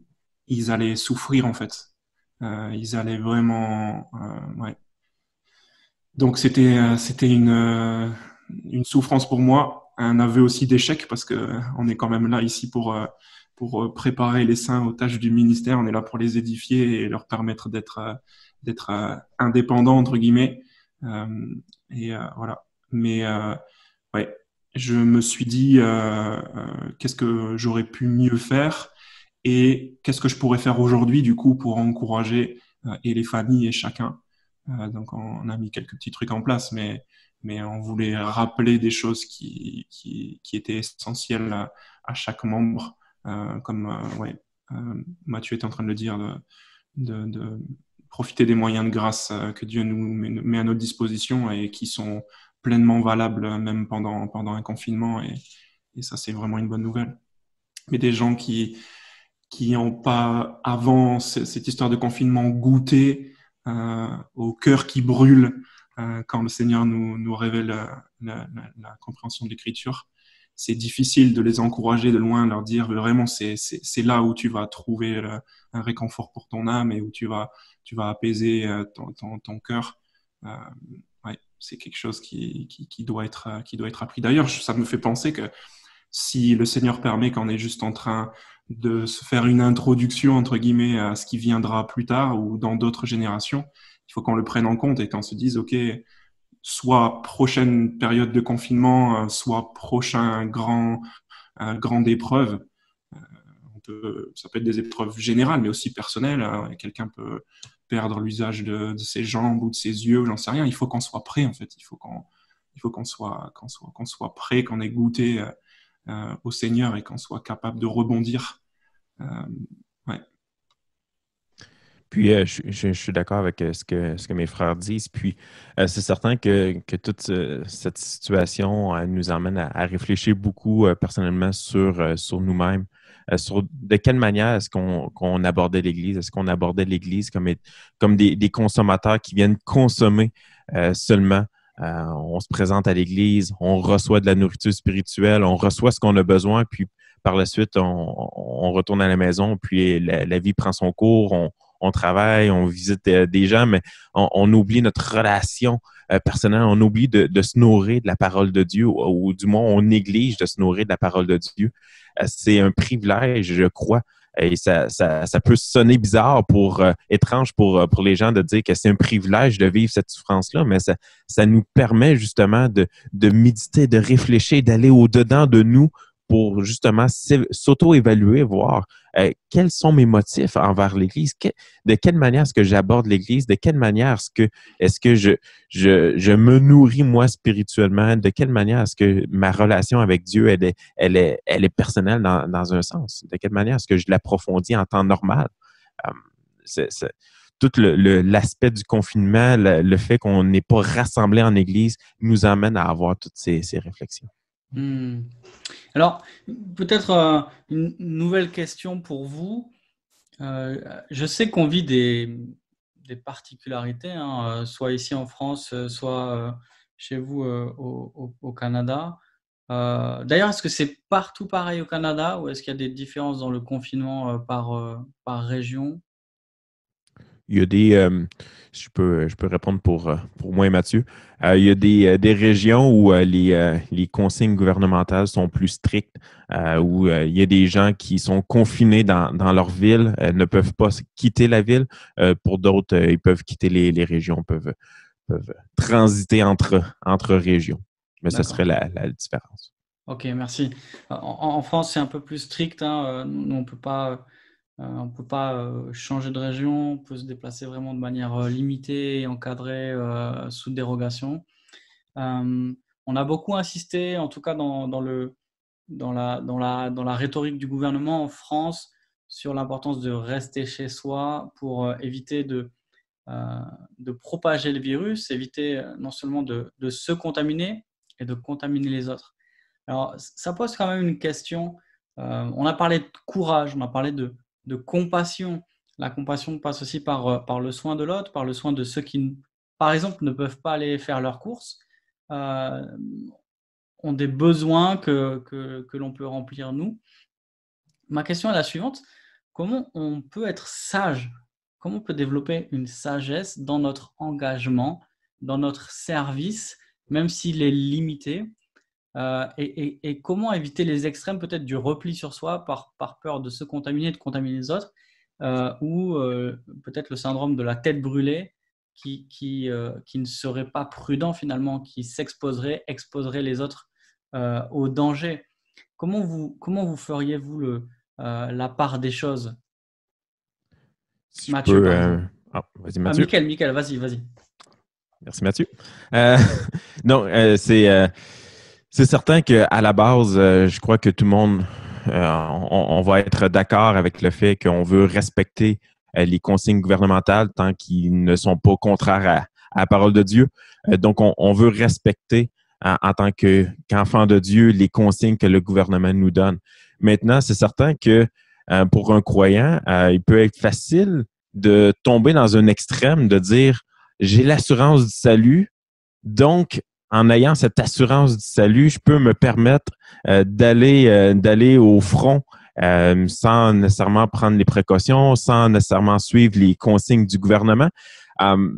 ils allaient souffrir en fait. Ils allaient vraiment, ouais. Donc c'était une souffrance pour moi, un aveu aussi d'échec parce que on est quand même là ici pour préparer les saints aux tâches du ministère. On est là pour les édifier et leur permettre d'être indépendants entre guillemets. Voilà. Mais ouais, je me suis dit qu'est-ce que j'aurais pu mieux faire et qu'est-ce que je pourrais faire aujourd'hui du coup pour encourager et les familles et chacun. Donc on a mis quelques petits trucs en place, mais on voulait rappeler des choses qui étaient essentielles à chaque membre, comme ouais, Mathieu était en train de le dire, de profiter des moyens de grâce que Dieu nous met à notre disposition et qui sont pleinement valables même pendant un confinement. Et ça, c'est vraiment une bonne nouvelle. Mais des gens qui n'ont pas, avant cette histoire de confinement, goûté au cœur qui brûle quand le Seigneur nous révèle la compréhension de l'Écriture. C'est difficile de les encourager de loin, leur dire vraiment c'est là où tu vas trouver un réconfort pour ton âme et où tu vas apaiser ton cœur. Ouais, c'est quelque chose qui doit être appris. D'ailleurs, ça me fait penser que si le Seigneur permet qu'on est juste en train de se faire une introduction, entre guillemets, à ce qui viendra plus tard ou dans d'autres générations, il faut qu'on le prenne en compte et qu'on se dise, OK, soit prochaine période de confinement, soit prochain grande épreuve. Ça peut être des épreuves générales, mais aussi personnelles. Quelqu'un peut perdre l'usage de ses jambes ou de ses yeux, j'en sais rien. Il faut qu'on soit prêt, en fait. Il faut qu'on soit prêt, qu'on ait goûté au Seigneur et qu'on soit capable de rebondir. Ouais. Puis, je suis d'accord avec ce que mes frères disent. Puis, c'est certain que toute cette situation nous amène à réfléchir beaucoup personnellement sur nous-mêmes, sur de quelle manière est-ce qu'on abordait l'Église. Est-ce qu'on abordait l'Église comme des consommateurs qui viennent consommer seulement? On se présente à l'Église, on reçoit de la nourriture spirituelle, on reçoit ce qu'on a besoin, puis par la suite, on retourne à la maison, puis la vie prend son cours, on travaille, on visite des gens, mais on oublie notre relation personnelle, on oublie de se nourrir de la parole de Dieu, ou du moins on néglige de se nourrir de la parole de Dieu. C'est un privilège, je crois, et ça peut sonner bizarre étrange pour les gens de dire que c'est un privilège de vivre cette souffrance-là, mais ça nous permet justement de méditer, de réfléchir, d'aller au-dedans de nous pour justement s'auto-évaluer, voir quels sont mes motifs envers l'Église, de quelle manière est-ce que j'aborde l'Église, de quelle manière est-ce que je me nourris moi spirituellement, de quelle manière est-ce que ma relation avec Dieu elle est personnelle dans un sens, de quelle manière est-ce que je l'approfondis en temps normal. Tout l'aspect du confinement, le fait qu'on n'est pas rassemblés en Église, nous amène à avoir toutes ces réflexions. Alors, peut-être une nouvelle question pour vous. Je sais qu'on vit des particularités, hein, soit ici en France, soit chez vous au Canada. D'ailleurs, est-ce que c'est partout pareil au Canada ou est-ce qu'il y a des différences dans le confinement par région? Il y a je peux répondre pour moi et Mathieu. Il y a des régions où les consignes gouvernementales sont plus strictes, où il y a des gens qui sont confinés dans leur ville, ne peuvent pas quitter la ville. Pour d'autres, ils peuvent quitter les régions, peuvent transiter entre régions. Mais ce serait la différence. Ok, merci. En France, c'est un peu plus strict, hein. Nous, on peut pas changer de région, on peut se déplacer vraiment de manière limitée et encadrée sous dérogation. On a beaucoup insisté, en tout cas dans la rhétorique du gouvernement en France, sur l'importance de rester chez soi pour éviter de propager le virus, éviter non seulement de se contaminer et de contaminer les autres. Alors, ça pose quand même une question. On a parlé de courage, on a parlé de compassion. La compassion passe aussi par le soin de l'autre, par le soin de ceux qui, par exemple, ne peuvent pas aller faire leurs courses, ont des besoins que l'on peut remplir nous. Ma question est la suivante. Comment on peut être sage? Comment on peut développer une sagesse dans notre engagement, dans notre service, même s'il est limité? Et comment éviter les extrêmes peut-être du repli sur soi par peur de se contaminer, de contaminer les autres, ou peut-être le syndrome de la tête brûlée qui ne serait pas prudent finalement, qui exposerait les autres au danger. Comment vous feriez-vous la part des choses? Si Mathieu, par exemple. Vas-y, Mathieu. Mickaël, vas-y. Merci, Mathieu. Non, c'est certain qu'à la base, je crois que tout le monde, on va être d'accord avec le fait qu'on veut respecter les consignes gouvernementales tant qu'ils ne sont pas contraires à la parole de Dieu. Donc, on veut respecter en tant qu'enfant de Dieu les consignes que le gouvernement nous donne. Maintenant, c'est certain que pour un croyant, il peut être facile de tomber dans un extrême, de dire « j'ai l'assurance du salut, donc en ayant cette assurance du salut, je peux me permettre d'aller au front sans nécessairement prendre les précautions, sans nécessairement suivre les consignes du gouvernement.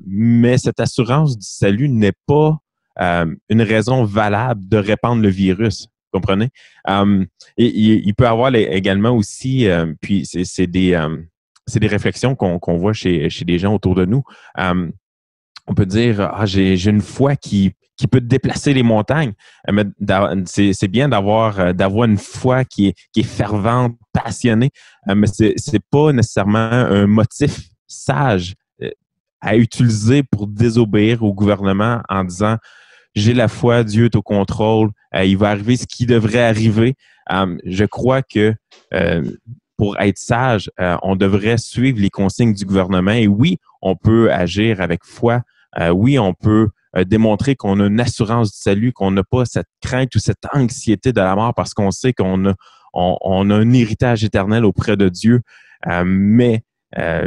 Mais cette assurance du salut n'est pas une raison valable de répandre le virus. Vous comprenez? Et il peut y avoir également aussi, puis c'est des réflexions qu'on voit chez des gens autour de nous. On peut dire, j'ai une foi qui peut déplacer les montagnes. Mais c'est bien d'avoir une foi qui est fervente, passionnée, mais c'est pas nécessairement un motif sage à utiliser pour désobéir au gouvernement en disant j'ai la foi, Dieu est au contrôle, il va arriver ce qui devrait arriver. Je crois que pour être sage, on devrait suivre les consignes du gouvernement. Et oui, on peut agir avec foi. Oui, on peut démontrer qu'on a une assurance du salut, qu'on n'a pas cette crainte ou cette anxiété de la mort parce qu'on sait qu'on a, on a un héritage éternel auprès de Dieu. Mais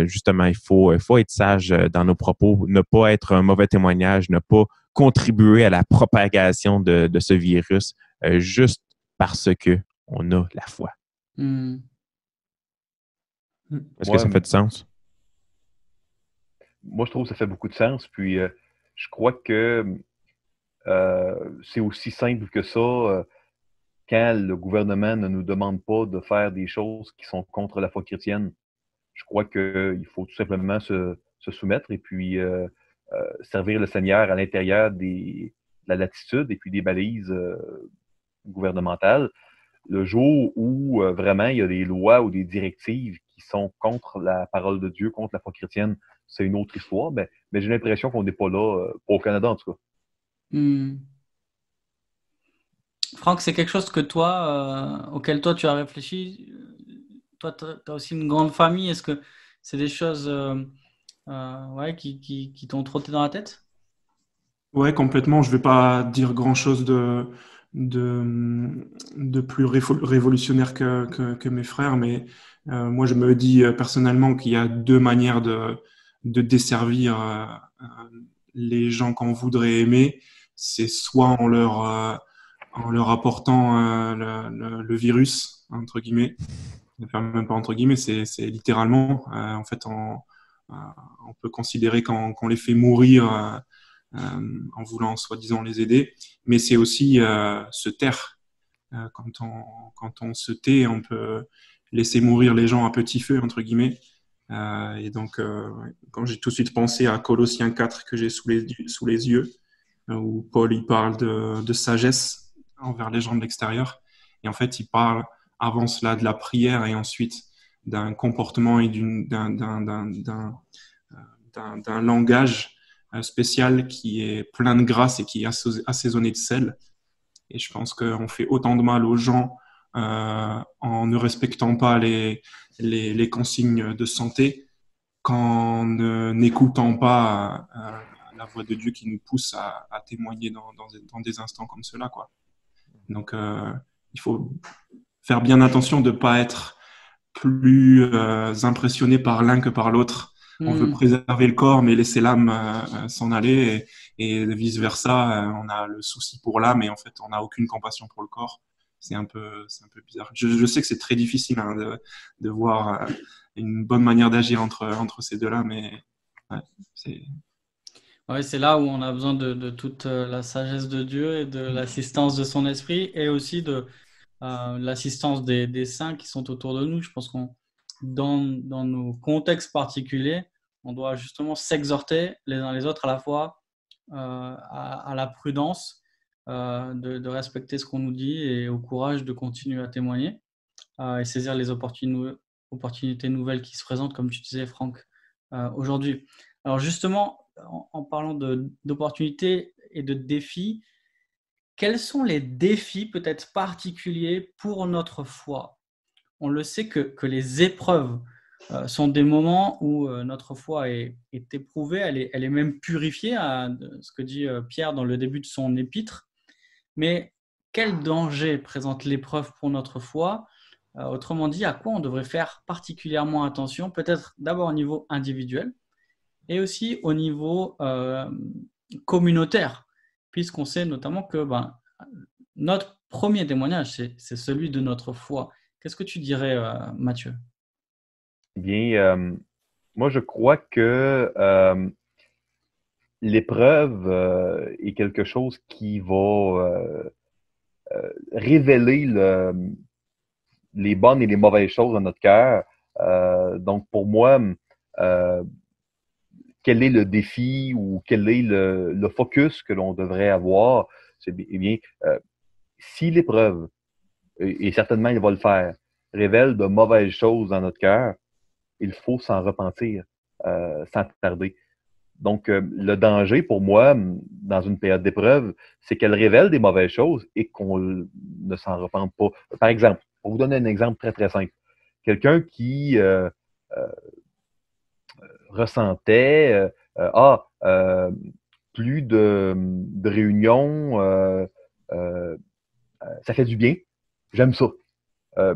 justement, il faut être sage dans nos propos, ne pas être un mauvais témoignage, ne pas contribuer à la propagation de ce virus juste parce que on a la foi. Est-ce que ça fait du sens? Moi, je trouve que ça fait beaucoup de sens. Puis, je crois que c'est aussi simple que ça quand le gouvernement ne nous demande pas de faire des choses qui sont contre la foi chrétienne. Je crois qu'il faut tout simplement se soumettre et puis servir le Seigneur à l'intérieur de la latitude et puis des balises gouvernementales. Le jour où vraiment il y a des lois ou des directives qui sont contre la parole de Dieu, contre la foi chrétienne, c'est une autre histoire. Mais j'ai l'impression qu'on n'est pas là, pas au Canada en tout cas. Franck, c'est quelque chose que toi, auquel toi tu as réfléchi. Toi, tu as aussi une grande famille. Est-ce que c'est des choses qui t'ont trotté dans la tête? Ouais, complètement. Je vais pas dire grand-chose de plus révolutionnaire que mes frères, mais moi, je me dis personnellement qu'il y a deux manières de desservir les gens qu'on voudrait aimer. C'est soit en leur apportant le virus, entre guillemets, enfin, même pas entre guillemets, c'est littéralement. En fait, on peut considérer qu'on les fait mourir en voulant soi-disant les aider, mais c'est aussi se taire. Quand on se tait, on peut laisser mourir les gens à petit feu, entre guillemets. Et donc, quand j'ai tout de suite pensé à Colossiens 4 que j'ai sous les yeux, où Paul il parle de sagesse envers les gens de l'extérieur. Et en fait, il parle avant cela de la prière et ensuite d'un comportement et d'un langage spécial qui est plein de grâce et qui est assaisonné de sel. Et je pense qu'on fait autant de mal aux gens en ne respectant pas les consignes de santé qu'en n'écoutant pas la voix de Dieu qui nous pousse à témoigner dans des instants comme cela, quoi. Donc, il faut faire bien attention de ne pas être plus impressionné par l'un que par l'autre. On veut préserver le corps, mais laisser l'âme s'en aller et vice-versa. On a le souci pour l'âme et en fait, on n'a aucune compassion pour le corps. C'est un peu bizarre. Je sais que c'est très difficile de voir une bonne manière d'agir entre ces deux-là, mais ouais, c'est là où on a besoin de toute la sagesse de Dieu et de l'assistance de son esprit et aussi de l'assistance des saints qui sont autour de nous. Je pense qu'on dans nos contextes particuliers, on doit justement s'exhorter les uns les autres à la fois à la prudence, de respecter ce qu'on nous dit et au courage de continuer à témoigner et saisir les opportunités nouvelles qui se présentent, comme tu disais, Franck, aujourd'hui. Alors justement, en parlant d'opportunités et de défis, quels sont les défis peut-être particuliers pour notre foi? On le sait que les épreuves sont des moments où notre foi est éprouvée, elle est même purifiée, ce que dit Pierre dans le début de son épître. Mais quel danger présente l'épreuve pour notre foi? Autrement dit, à quoi on devrait faire particulièrement attention, peut-être d'abord au niveau individuel et aussi au niveau communautaire, puisqu'on sait notamment que notre premier témoignage, c'est celui de notre foi. Qu'est-ce que tu dirais, Mathieu? Bien, moi, je crois que l'épreuve est quelque chose qui va révéler les bonnes et les mauvaises choses dans notre cœur. Donc, pour moi, quel est le défi ou quel est le focus que l'on devrait avoir? C'est bien, si l'épreuve, et certainement il va le faire, révèle de mauvaises choses dans notre cœur, il faut s'en repentir sans tarder. Donc, le danger pour moi, dans une période d'épreuve, c'est qu'elle révèle des mauvaises choses et qu'on ne s'en repente pas. Par exemple, pour vous donner un exemple très, très simple, quelqu'un qui ressentait plus de réunions, ça fait du bien, j'aime ça.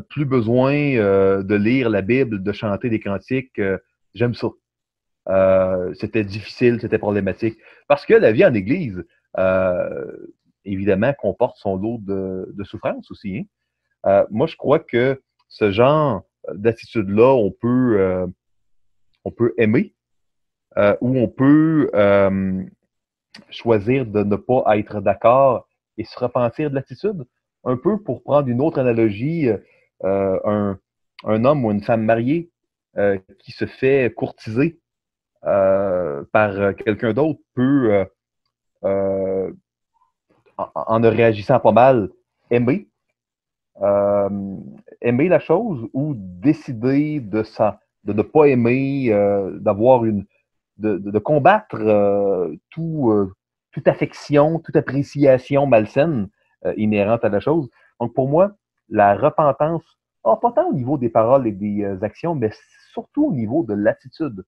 Plus besoin de lire la Bible, de chanter des cantiques, j'aime ça. C'était difficile, c'était problématique. Parce que la vie en Église, évidemment, comporte son lot de souffrances aussi. Hein. Moi, je crois que ce genre d'attitude-là, on peut aimer ou on peut choisir de ne pas être d'accord et se repentir de l'attitude. Un peu pour prendre une autre analogie, un homme ou une femme mariée qui se fait courtiser par quelqu'un d'autre peut, en ne réagissant pas mal, aimer la chose ou décider de ne pas aimer, de combattre toute affection, toute appréciation malsaine inhérente à la chose. Donc pour moi, la repentance, pas tant au niveau des paroles et des actions, mais surtout au niveau de l'attitude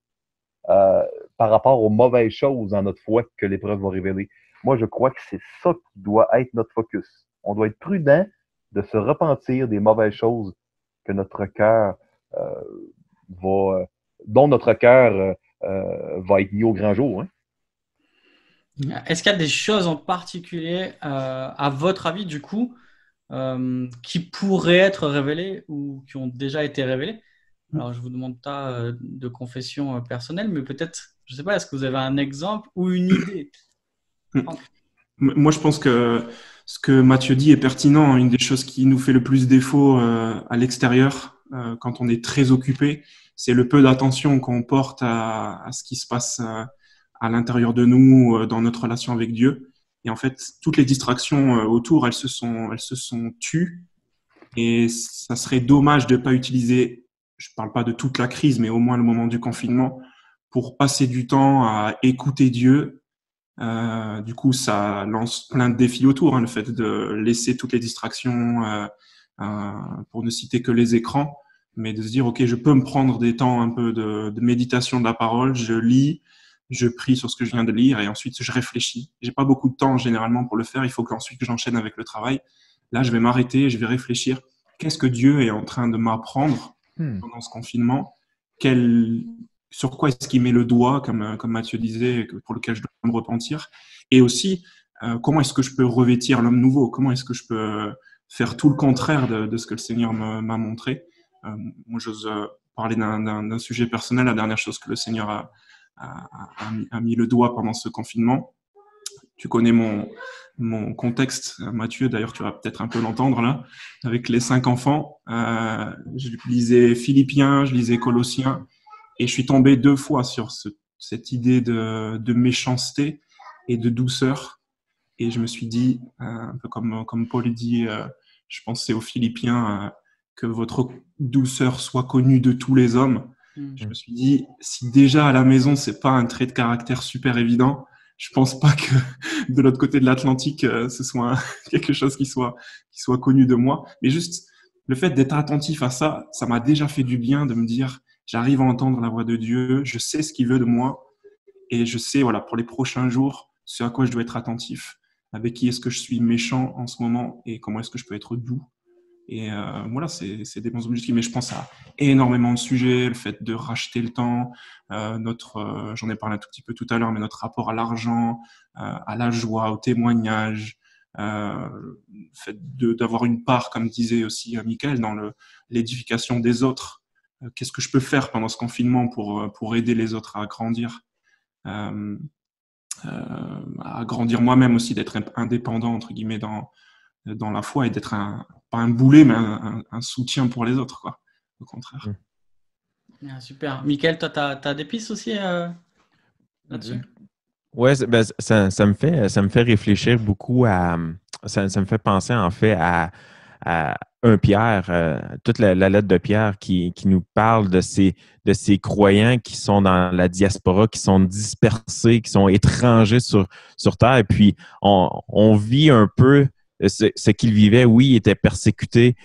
par rapport aux mauvaises choses dans notre foi que l'épreuve va révéler. Moi, je crois que c'est ça qui doit être notre focus. On doit être prudent de se repentir des mauvaises choses que notre cœur dont notre cœur va être mis au grand jour. Hein? Est-ce qu'il y a des choses en particulier, à votre avis, du coup, qui pourraient être révélées ou qui ont déjà été révélées? Alors, je ne vous demande pas de confession personnelle, mais peut-être, je ne sais pas, est-ce que vous avez un exemple ou une idée? Moi, je pense que ce que Mathieu dit est pertinent. Une des choses qui nous fait le plus défaut à l'extérieur, quand on est très occupé, c'est le peu d'attention qu'on porte à ce qui se passe à l'intérieur de nous, dans notre relation avec Dieu. Et en fait, toutes les distractions autour, elles se sont tues. Et ça serait dommage de ne pas utiliser, je ne parle pas de toute la crise, mais au moins le moment du confinement, pour passer du temps à écouter Dieu. Du coup, ça lance plein de défis autour, hein, le fait de laisser toutes les distractions, pour ne citer que les écrans, mais de se dire, OK, je peux me prendre des temps un peu de méditation de la parole, je lis, je prie sur ce que je viens de lire et ensuite je réfléchis. J'ai pas beaucoup de temps généralement pour le faire, il faut qu'ensuite que j'enchaîne avec le travail. Là, je vais m'arrêter, je vais réfléchir. Qu'est-ce que Dieu est en train de m'apprendre pendant ce confinement? Sur quoi est-ce qu'il met le doigt, comme Mathieu disait, pour lequel je dois me repentir? Et aussi, comment est-ce que je peux revêtir l'homme nouveau? Comment est-ce que je peux faire tout le contraire de ce que le Seigneur m'a montré? Moi, j'ose parler d'un sujet personnel. La dernière chose que le Seigneur a mis le doigt pendant ce confinement. Tu connais mon contexte, Mathieu, d'ailleurs tu vas peut-être un peu l'entendre là, avec les 5 enfants. Je lisais Philippiens, je lisais Colossiens, et je suis tombé 2 fois sur cette idée de méchanceté et de douceur. Et je me suis dit, un peu comme Paul dit, je pensais aux Philippiens, que votre douceur soit connue de tous les hommes. Je me suis dit, si déjà à la maison, c'est pas un trait de caractère super évident, je pense pas que de l'autre côté de l'Atlantique, ce soit quelque chose qui soit connu de moi. Mais juste le fait d'être attentif à ça, ça m'a déjà fait du bien de me dire, j'arrive à entendre la voix de Dieu, je sais ce qu'il veut de moi et je sais, voilà, pour les prochains jours, ce à quoi je dois être attentif, avec qui est-ce que je suis méchant en ce moment et comment est-ce que je peux être doux. Et voilà, c'est des bons objectifs. Mais je pense à énormément de sujets, le fait de racheter le temps, j'en ai parlé un tout petit peu tout à l'heure, mais notre rapport à l'argent, à la joie, au témoignage, le fait d'avoir une part, comme disait aussi Michael, dans l'édification des autres. Qu'est-ce que je peux faire pendant ce confinement pour aider les autres à grandir, à grandir moi-même aussi, d'être indépendant, entre guillemets, dans la foi et d'être pas un boulet, mais un soutien pour les autres, quoi. Au contraire. Super. Michael, toi, tu as des pistes aussi là-dessus? Ouais, ça me fait réfléchir beaucoup ça me fait penser en fait à 1 Pierre, toute la lettre de Pierre qui nous parle de ces croyants qui sont dans la diaspora, qui sont dispersés, qui sont étrangers sur terre. Et puis, on vit un peu ce qu'il vivait, oui, il était persécuté.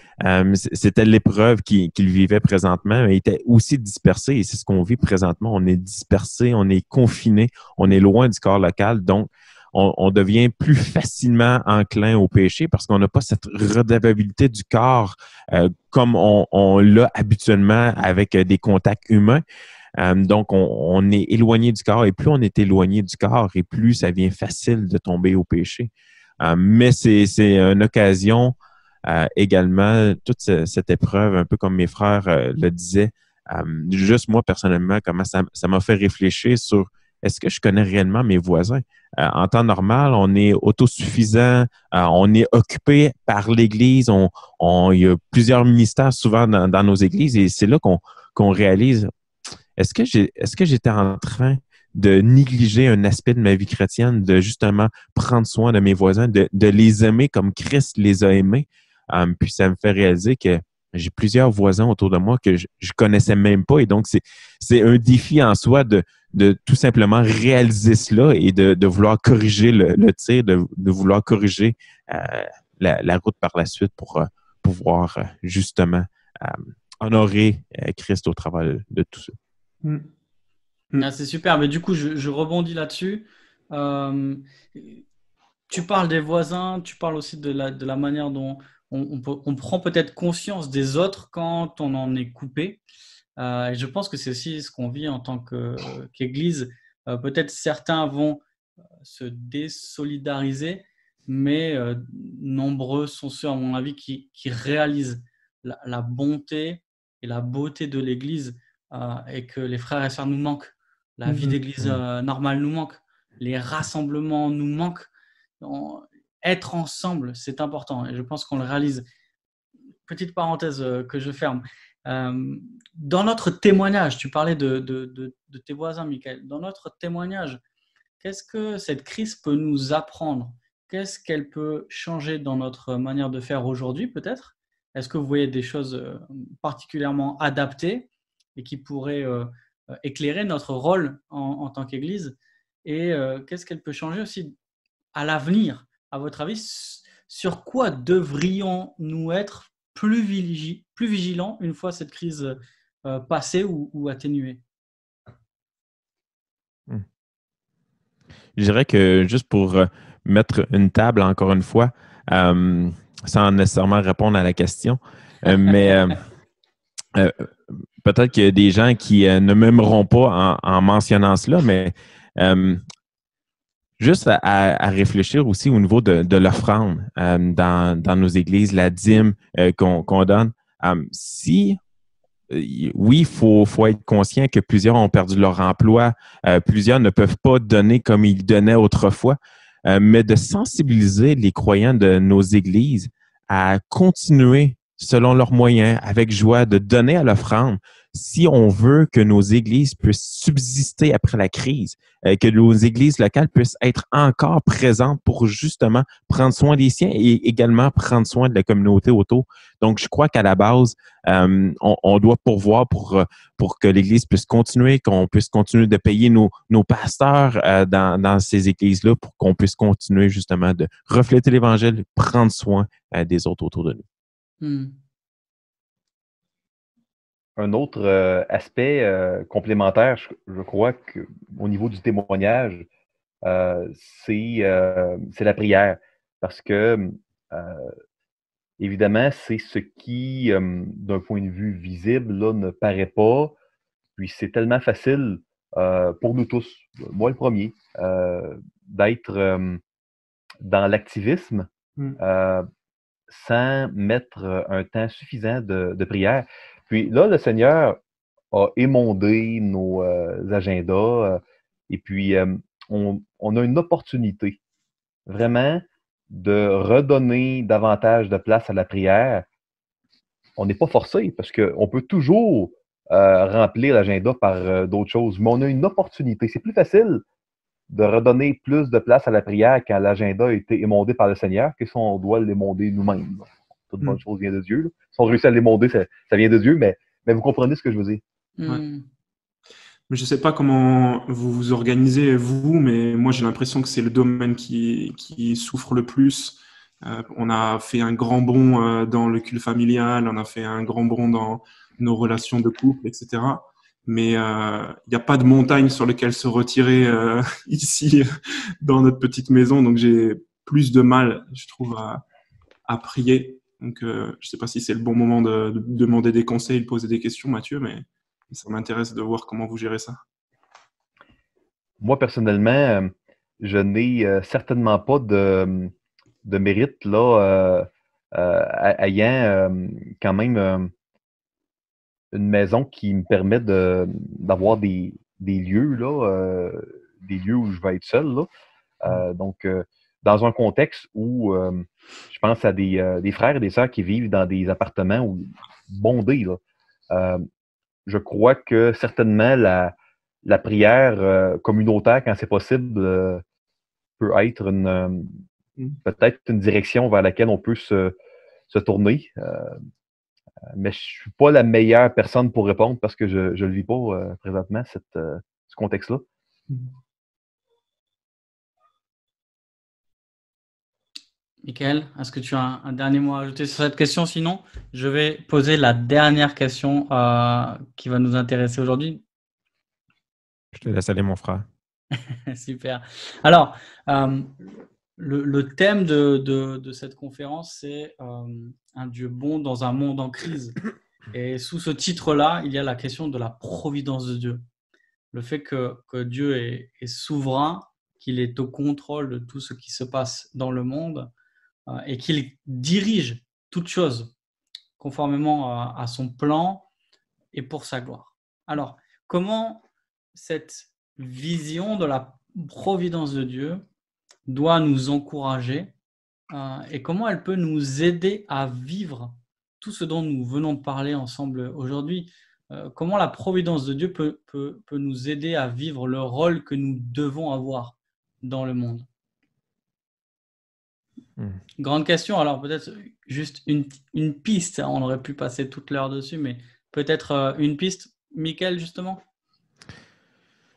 C'était l'épreuve qu'il vivait présentement, mais il était aussi dispersé. Et c'est ce qu'on vit présentement. On est dispersé, on est confiné, on est loin du corps local. Donc, on devient plus facilement enclin au péché parce qu'on n'a pas cette redevabilité du corps comme on l'a habituellement avec des contacts humains. Donc, on est éloigné du corps et plus on est éloigné du corps et plus ça devient facile de tomber au péché. Mais c'est une occasion également, toute cette épreuve, un peu comme mes frères le disaient, juste moi personnellement, comment ça m'a fait réfléchir sur est-ce que je connais réellement mes voisins? En temps normal, on est autosuffisant, on est occupé par l'Église, il y a plusieurs ministères souvent dans nos églises et c'est là qu'on réalise est-ce que j'étais en train de négliger un aspect de ma vie chrétienne, de justement prendre soin de mes voisins, de les aimer comme Christ les a aimés? Puis ça me fait réaliser que j'ai plusieurs voisins autour de moi que je connaissais même pas. Et donc, c'est un défi en soi de tout simplement réaliser cela et de vouloir corriger le tir, de vouloir corriger la route par la suite pour pouvoir justement honorer Christ au travers de tout ça. C'est super, mais du coup, je rebondis là-dessus. Tu parles des voisins, tu parles aussi de la manière dont on prend peut-être conscience des autres quand on en est coupé. Et je pense que c'est aussi ce qu'on vit en tant qu'Église. Peut-être certains vont se désolidariser, mais nombreux sont ceux, à mon avis, qui réalisent la bonté et la beauté de l'Église et que les frères et sœurs nous manquent. La vie d'église normale nous manque. Les rassemblements nous manquent. Être ensemble, c'est important et je pense qu'on le réalise. Petite parenthèse que je ferme. Dans notre témoignage, tu parlais de tes voisins, Michael. Dans notre témoignage, qu'est-ce que cette crise peut nous apprendre? Qu'est-ce qu'elle peut changer dans notre manière de faire aujourd'hui, peut-être? Est-ce que vous voyez des choses particulièrement adaptées et qui pourraient éclairer notre rôle en tant qu'Église? Et qu'est-ce qu'elle peut changer aussi à l'avenir, à votre avis? Sur quoi devrions-nous être plus vigilants une fois cette crise passée ou atténuée? Je dirais que juste pour mettre une table, encore une fois, sans nécessairement répondre à la question, mais peut-être qu'il y a des gens qui ne m'aimeront pas en mentionnant cela, mais juste à réfléchir aussi au niveau de l'offrande dans nos églises, la dîme qu'on donne. Oui, il faut être conscient que plusieurs ont perdu leur emploi, plusieurs ne peuvent pas donner comme ils donnaient autrefois, mais de sensibiliser les croyants de nos églises à continuer selon leurs moyens, avec joie, de donner à l'offrande si on veut que nos églises puissent subsister après la crise, que nos églises locales puissent être encore présentes pour justement prendre soin des siens et également prendre soin de la communauté autour. Donc, je crois qu'à la base, on doit pourvoir pour que l'Église puisse continuer, qu'on puisse continuer de payer nos pasteurs dans ces églises-là pour qu'on puisse continuer justement de refléter l'Évangile, prendre soin des autres autour de nous. Un autre aspect complémentaire, je crois qu'au niveau du témoignage, c'est la prière. Parce que, évidemment, c'est ce qui, d'un point de vue visible, là, ne paraît pas. Puis c'est tellement facile pour nous tous, moi le premier, d'être dans l'activisme sans mettre un temps suffisant de prière. Puis là, le Seigneur a émondé nos agendas et puis on a une opportunité vraiment de redonner davantage de place à la prière. On n'est pas forcé parce qu'on peut toujours remplir l'agenda par d'autres choses, mais on a une opportunité. C'est plus facile de redonner plus de place à la prière quand l'agenda a été émondé par le Seigneur que si on doit l'émonder nous-mêmes. Toute bonne chose vient de Dieu. Là. Si on réussit à l'émonder, ça vient de Dieu, mais vous comprenez ce que je veux dire. Ouais. Mais je ne sais pas comment vous vous organisez, vous, mais moi j'ai l'impression que c'est le domaine qui souffre le plus On a fait un grand bond dans le culte familial, on a fait un grand bond dans nos relations de couple, etc. Mais il n'y a pas de montagne sur laquelle se retirer ici dans notre petite maison, donc j'ai plus de mal, je trouve, à prier. Donc, je ne sais pas si c'est le bon moment de demander des conseils, de poser des questions, Mathieu, mais ça m'intéresse de voir comment vous gérez ça. Moi, personnellement, je n'ai certainement pas de mérite là, ayant quand même une maison qui me permet d'avoir des lieux là, des lieux où je vais être seul là. Donc, dans un contexte où je pense à des frères et des sœurs qui vivent dans des appartements bondés là. Euh, je crois que certainement la prière communautaire, quand c'est possible, peut être peut-être une direction vers laquelle on peut se tourner. Mais je suis pas la meilleure personne pour répondre parce que je ne le vis pas présentement, ce contexte-là. Michael, est-ce que tu as un dernier mot à ajouter sur cette question? Sinon, je vais poser la dernière question qui va nous intéresser aujourd'hui. Je te laisse aller, mon frère. Super. Alors, le thème de cette conférence, c'est un Dieu bon dans un monde en crise. Et sous ce titre-là, il y a la question de la providence de Dieu. Le fait que Dieu est souverain, qu'il est au contrôle de tout ce qui se passe dans le monde et qu'il dirige toutes choses conformément à son plan et pour sa gloire. Alors, comment cette vision de la providence de Dieu doit nous encourager et comment elle peut nous aider à vivre tout ce dont nous venons de parler ensemble aujourd'hui? Comment la providence de Dieu peut nous aider à vivre le rôle que nous devons avoir dans le monde? Grande question. Alors peut-être juste une piste. On aurait pu passer toute l'heure dessus, mais peut-être une piste. Michael, justement?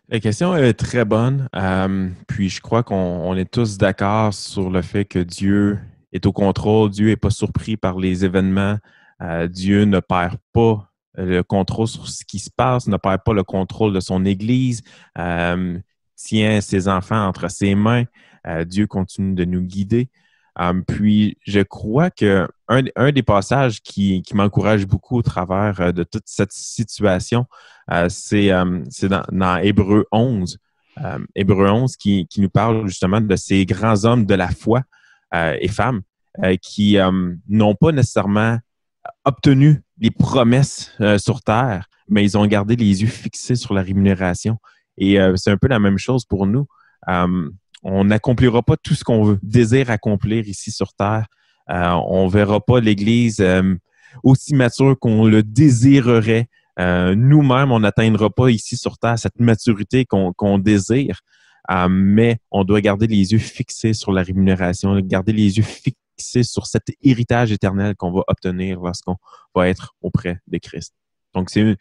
La question est très bonne. Puis je crois qu'on est tous d'accord sur le fait que Dieu est au contrôle. Dieu n'est pas surpris par les événements. Dieu ne perd pas le contrôle sur ce qui se passe, ne perd pas le contrôle de son Église, tient ses enfants entre ses mains. Dieu continue de nous guider. Puis je crois que un des passages qui m'encourage beaucoup au travers de toute cette situation, c'est dans Hébreux 11. Hébreux 11 qui nous parle justement de ces grands hommes de la foi et femmes qui n'ont pas nécessairement obtenu les promesses sur terre, mais ils ont gardé les yeux fixés sur la rémunération. Et c'est un peu la même chose pour nous. On n'accomplira pas tout ce qu'on désire accomplir ici sur terre. On ne verra pas l'Église aussi mature qu'on le désirerait. Nous-mêmes, on n'atteindra pas ici sur terre cette maturité qu'on désire, mais on doit garder les yeux fixés sur la rémunération, garder les yeux fixés sur cet héritage éternel qu'on va obtenir lorsqu'on va être auprès de Christ. Donc, c'est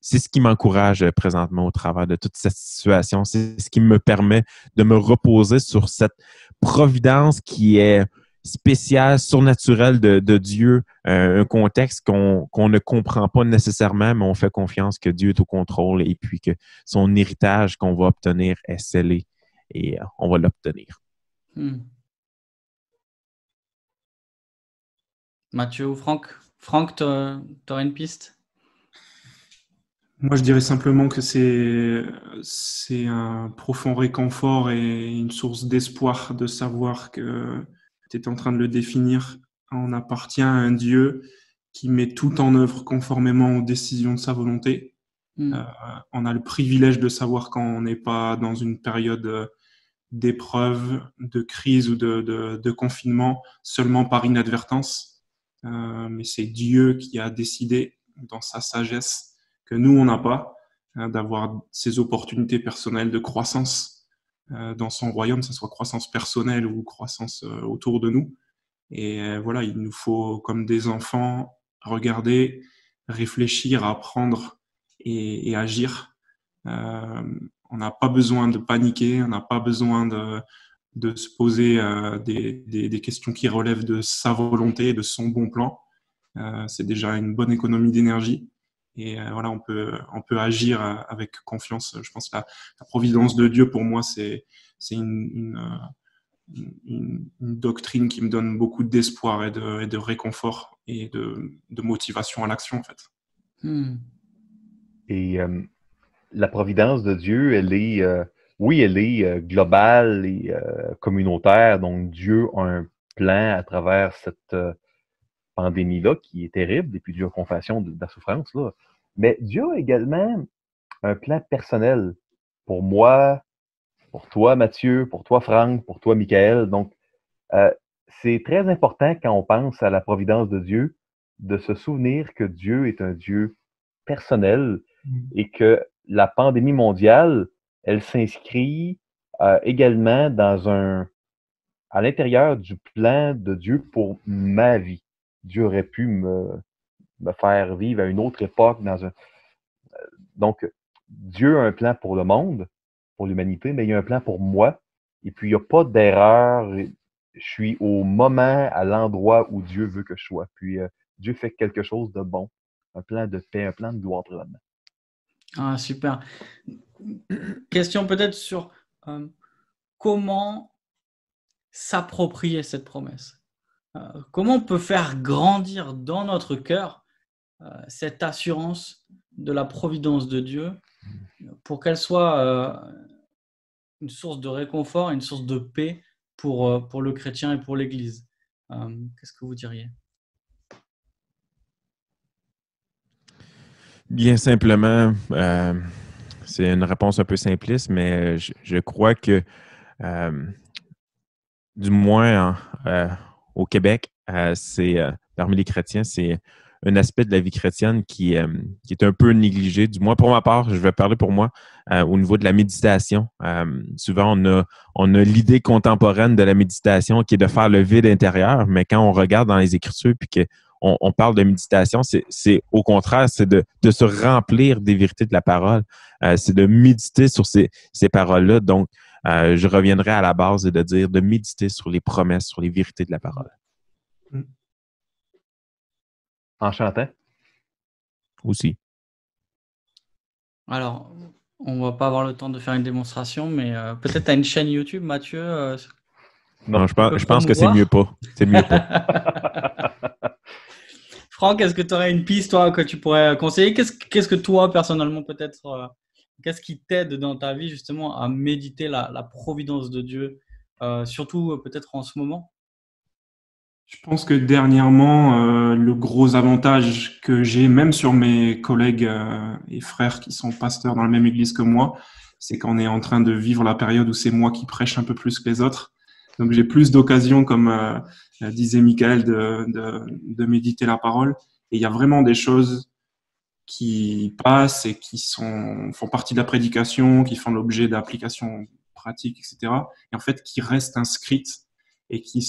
ce qui m'encourage présentement au travers de toute cette situation. C'est ce qui me permet de me reposer sur cette providence qui est spéciale, surnaturelle de Dieu, un contexte qu'on ne comprend pas nécessairement, mais on fait confiance que Dieu est au contrôle et puis que son héritage qu'on va obtenir est scellé et on va l'obtenir. Mathieu ou Franck? Franck, tu aurais une piste? Moi, je dirais simplement que c'est un profond réconfort et une source d'espoir de savoir que tu es en train de le définir. On appartient à un Dieu qui met tout en œuvre conformément aux décisions de sa volonté. On a le privilège de savoir quand on n'est pas dans une période d'épreuve, de crise ou de confinement seulement par inadvertance. Mais c'est Dieu qui a décidé dans sa sagesse que nous, on n'a pas, d'avoir ces opportunités personnelles de croissance dans son royaume, que ce soit croissance personnelle ou croissance autour de nous. Et voilà, il nous faut, comme des enfants, regarder, réfléchir, apprendre et agir. On n'a pas besoin de paniquer, on n'a pas besoin de se poser des questions qui relèvent de sa volonté et de son bon plan. C'est déjà une bonne économie d'énergie. Et voilà, on peut agir avec confiance. Je pense que la providence de Dieu, pour moi, c'est une doctrine qui me donne beaucoup d'espoir et de réconfort et de motivation à l'action, en fait. Et la providence de Dieu, elle est, oui, elle est globale et communautaire. Donc, Dieu a un plan à travers cette pandémie-là qui est terrible, des plusieurs confessions de la souffrance, là. Mais Dieu a également un plan personnel pour moi, pour toi, Mathieu, pour toi, Franck, pour toi, Michael. Donc, c'est très important quand on pense à la providence de Dieu de se souvenir que Dieu est un Dieu personnel et que la pandémie mondiale, elle s'inscrit également à l'intérieur du plan de Dieu pour ma vie. Dieu aurait pu me faire vivre à une autre époque donc, Dieu a un plan pour le monde, pour l'humanité, mais il y a un plan pour moi. Et puis, il n'y a pas d'erreur. Je suis au moment, à l'endroit où Dieu veut que je sois. Puis, Dieu fait quelque chose de bon. Un plan de paix, un plan de gloire présentement. Ah, super. Question peut-être sur comment s'approprier cette promesse. Comment on peut faire grandir dans notre cœur cette assurance de la providence de Dieu pour qu'elle soit une source de réconfort, une source de paix pour le chrétien et pour l'Église. Qu'est-ce que vous diriez? Bien simplement, c'est une réponse un peu simpliste, mais je crois que, du moins au Québec, parmi les chrétiens, c'est un aspect de la vie chrétienne qui est un peu négligé. Du moins pour ma part, je vais parler pour moi, au niveau de la méditation. Souvent, on a l'idée contemporaine de la méditation qui est de faire le vide intérieur, mais quand on regarde dans les Écritures puis qu'on parle de méditation, c'est au contraire, c'est de se remplir des vérités de la parole. C'est de méditer sur ces paroles-là. Donc, je reviendrai à la base et de méditer sur les promesses, sur les vérités de la parole. En chantant? Aussi. Alors, on va pas avoir le temps de faire une démonstration, mais peut-être tu as une chaîne YouTube, Mathieu. Non, je pense que c'est mieux pas. C'est mieux pas. Franck, est-ce que tu aurais une piste, toi, que tu pourrais conseiller? Qu'est-ce que toi, personnellement, peut-être, qu'est-ce qui t'aide dans ta vie, justement, à méditer la providence de Dieu, surtout peut-être en ce moment? Je pense que dernièrement, le gros avantage que j'ai, même sur mes collègues et frères qui sont pasteurs dans la même église que moi, c'est qu'on est en train de vivre la période où c'est moi qui prêche un peu plus que les autres. Donc j'ai plus d'occasions, comme disait Michael, de méditer la parole. Et il y a vraiment des choses qui passent et qui font partie de la prédication, qui font l'objet d'applications pratiques, etc. Et en fait, qui restent inscrites et qui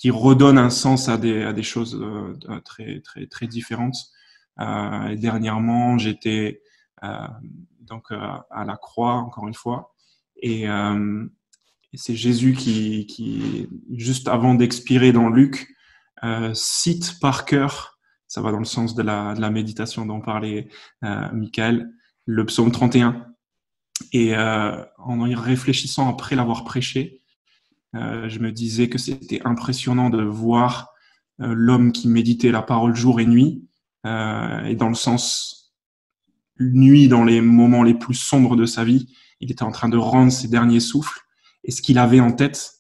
redonnent un sens à des choses très, très, très différentes. Et dernièrement, j'étais donc à la croix, encore une fois, et c'est Jésus qui, juste avant d'expirer dans Luc, cite par cœur, ça va dans le sens de la méditation dont parlait Michael, le psaume 31. Et en y réfléchissant après l'avoir prêché, je me disais que c'était impressionnant de voir l'homme qui méditait la parole jour et nuit, et dans le sens nuit, dans les moments les plus sombres de sa vie, il était en train de rendre ses derniers souffles, et ce qu'il avait en tête,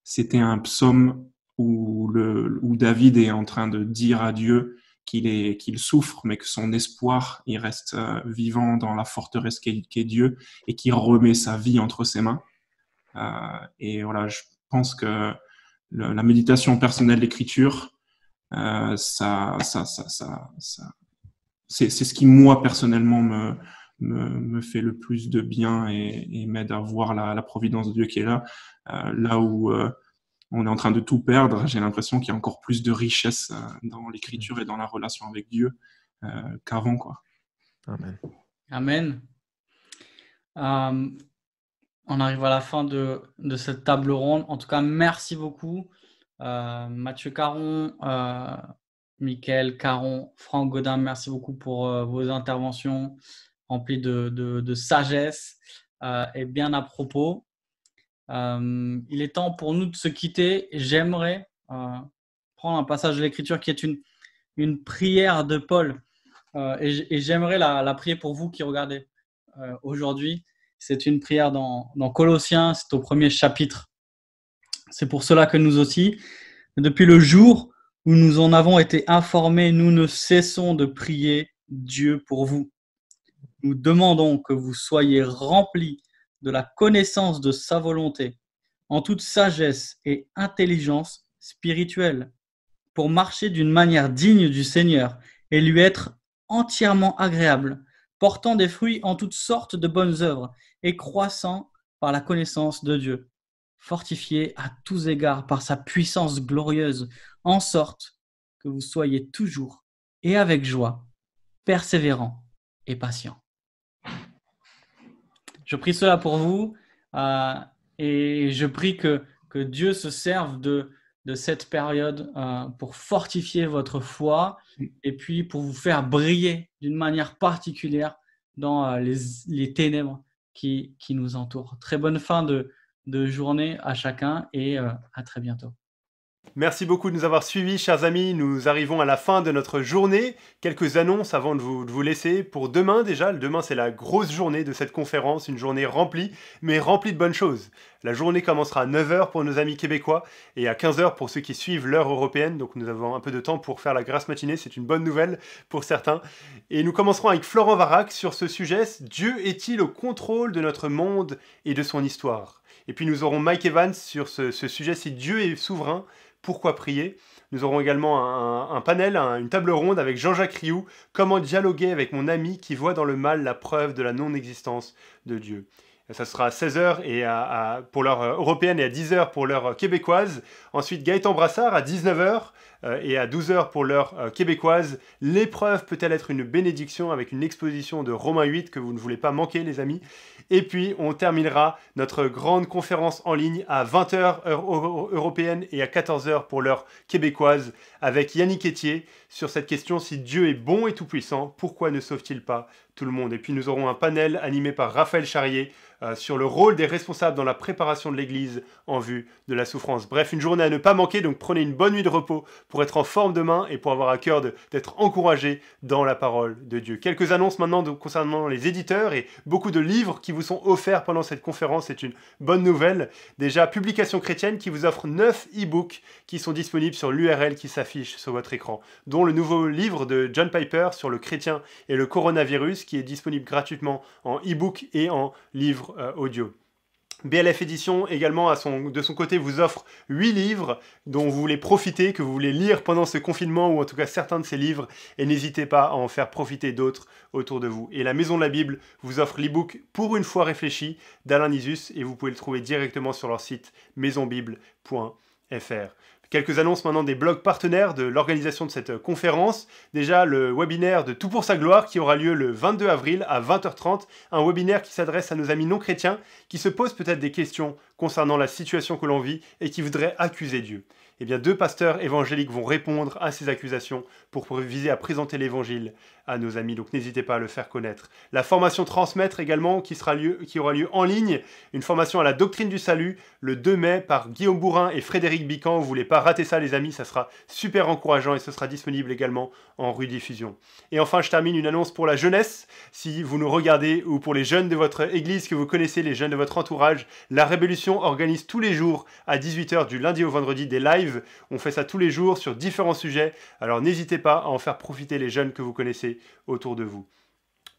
c'était un psaume où David est en train de dire à Dieu qu'il souffre, mais que son espoir, il reste vivant dans la forteresse qu'est Dieu, et qu'il remet sa vie entre ses mains. Et voilà, je pense que la méditation personnelle, l'écriture, c'est ce qui, moi, personnellement, me fait le plus de bien et m'aide à voir la providence de Dieu qui est là. Là où on est en train de tout perdre, j'ai l'impression qu'il y a encore plus de richesse dans l'écriture et dans la relation avec Dieu qu'avant, quoi. Amen. Amen. on arrive à la fin de cette table ronde. En tout cas, merci beaucoup. Mathieu Caron, Mickaël Caron, Franck Gaudin, merci beaucoup pour vos interventions remplies de sagesse et bien à propos. Il est temps pour nous de se quitter. J'aimerais prendre un passage de l'Écriture qui est une prière de Paul et j'aimerais la prier pour vous qui regardez aujourd'hui. C'est une prière dans Colossiens, c'est au 1er chapitre. C'est pour cela que nous aussi, depuis le jour où nous en avons été informés, nous ne cessons de prier Dieu pour vous. Nous demandons que vous soyez remplis de la connaissance de sa volonté, en toute sagesse et intelligence spirituelle, pour marcher d'une manière digne du Seigneur et lui être entièrement agréable, portant des fruits en toutes sortes de bonnes œuvres et croissant par la connaissance de Dieu, fortifié à tous égards par sa puissance glorieuse, en sorte que vous soyez toujours et avec joie, persévérants et patients. Je prie cela pour vous et je prie que Dieu se serve de cette période pour fortifier votre foi et puis pour vous faire briller d'une manière particulière dans les ténèbres qui nous entourent. Très bonne fin de journée à chacun et à très bientôt. Merci beaucoup de nous avoir suivis, chers amis. Nous arrivons à la fin de notre journée. Quelques annonces avant de vous laisser. Pour demain déjà, demain c'est la grosse journée de cette conférence, une journée remplie, mais remplie de bonnes choses. La journée commencera à 9h pour nos amis québécois et à 15h pour ceux qui suivent l'heure européenne. Donc nous avons un peu de temps pour faire la grasse matinée, c'est une bonne nouvelle pour certains. Et nous commencerons avec Florent Varac sur ce sujet. Dieu est-il au contrôle de notre monde et de son histoire? Et puis nous aurons Mike Evans sur ce sujet, si Dieu est souverain, pourquoi prier? Nous aurons également un panel, une table ronde avec Jean-Jacques Rioux, comment dialoguer avec mon ami qui voit dans le mal la preuve de la non-existence de Dieu. Ça sera à 16h et pour l'heure européenne et à 10h pour l'heure québécoise. Ensuite, Gaëtan Brassard à 19h et à 12h pour l'heure québécoise. L'épreuve peut-elle être une bénédiction avec une exposition de Romains 8 que vous ne voulez pas manquer, les amis. Et puis, on terminera notre grande conférence en ligne à 20h heure européenne et à 14h pour l'heure québécoise avec Yannick Etier sur cette question: si Dieu est bon et tout-puissant, pourquoi ne sauve-t-il pas tout le monde? Et puis nous aurons un panel animé par Raphaël Charrier sur le rôle des responsables dans la préparation de l'Église en vue de la souffrance. Bref, une journée à ne pas manquer, donc prenez une bonne nuit de repos pour être en forme demain et pour avoir à cœur d'être encouragé dans la parole de Dieu. Quelques annonces maintenant concernant les éditeurs et beaucoup de livres qui vous sont offerts pendant cette conférence, c'est une bonne nouvelle. Déjà, Publication Chrétienne qui vous offre 9 e-books qui sont disponibles sur l'URL qui s'affiche sur votre écran, dont le nouveau livre de John Piper sur le chrétien et le coronavirus qui est disponible gratuitement en e-book et en livre audio. BLF Édition également de son côté vous offre 8 livres dont vous voulez profiter, que vous voulez lire pendant ce confinement, ou en tout cas certains de ces livres, et n'hésitez pas à en faire profiter d'autres autour de vous. Et la Maison de la Bible vous offre l'e-book Pour une foi réfléchie d'Alain Nisus et vous pouvez le trouver directement sur leur site maisonbible.fr. Quelques annonces maintenant des blogs partenaires de l'organisation de cette conférence. Déjà, le webinaire de Tout pour sa gloire qui aura lieu le 22 avril à 20h30. Un webinaire qui s'adresse à nos amis non chrétiens qui se posent peut-être des questions concernant la situation que l'on vit et qui voudraient accuser Dieu. Eh bien, 2 pasteurs évangéliques vont répondre à ces accusations pour viser à présenter l'évangile à nos amis. Donc n'hésitez pas à le faire connaître. La formation Transmettre également qui aura lieu en ligne. Une formation à la doctrine du salut le 2 mai par Guillaume Bourrin et Frédéric Bican. Vous ne voulez pas rater ça, les amis. Ça sera super encourageant et ce sera disponible également en rediffusion. Et enfin, je termine une annonce pour la jeunesse. Si vous nous regardez, ou pour les jeunes de votre église que vous connaissez, les jeunes de votre entourage, La Révolution organise tous les jours à 18h du lundi au vendredi des lives. On fait ça tous les jours sur différents sujets. Alors n'hésitez pas à en faire profiter les jeunes que vous connaissez autour de vous.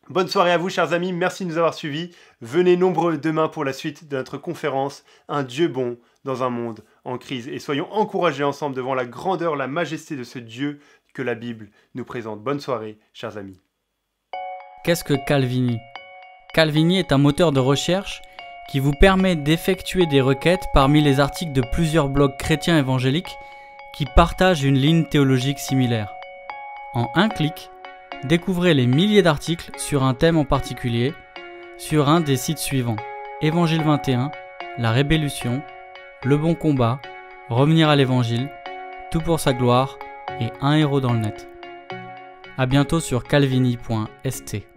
Bonne soirée à vous, chers amis. Merci de nous avoir suivis. Venez nombreux demain pour la suite de notre conférence Un Dieu bon dans un monde en crise. Et soyons encouragés ensemble devant la grandeur, la majesté de ce Dieu que la Bible nous présente. Bonne soirée, chers amis. Qu'est-ce que Calvini? Calvini est un moteur de recherche qui vous permet d'effectuer des requêtes parmi les articles de plusieurs blogs chrétiens évangéliques qui partagent une ligne théologique similaire. En un clic, découvrez les milliers d'articles sur un thème en particulier sur un des sites suivants: Évangile 21, La Rébellution, Le Bon Combat, Revenir à l'Évangile, Tout pour sa gloire et Un héros dans le net. À bientôt sur calvini.st.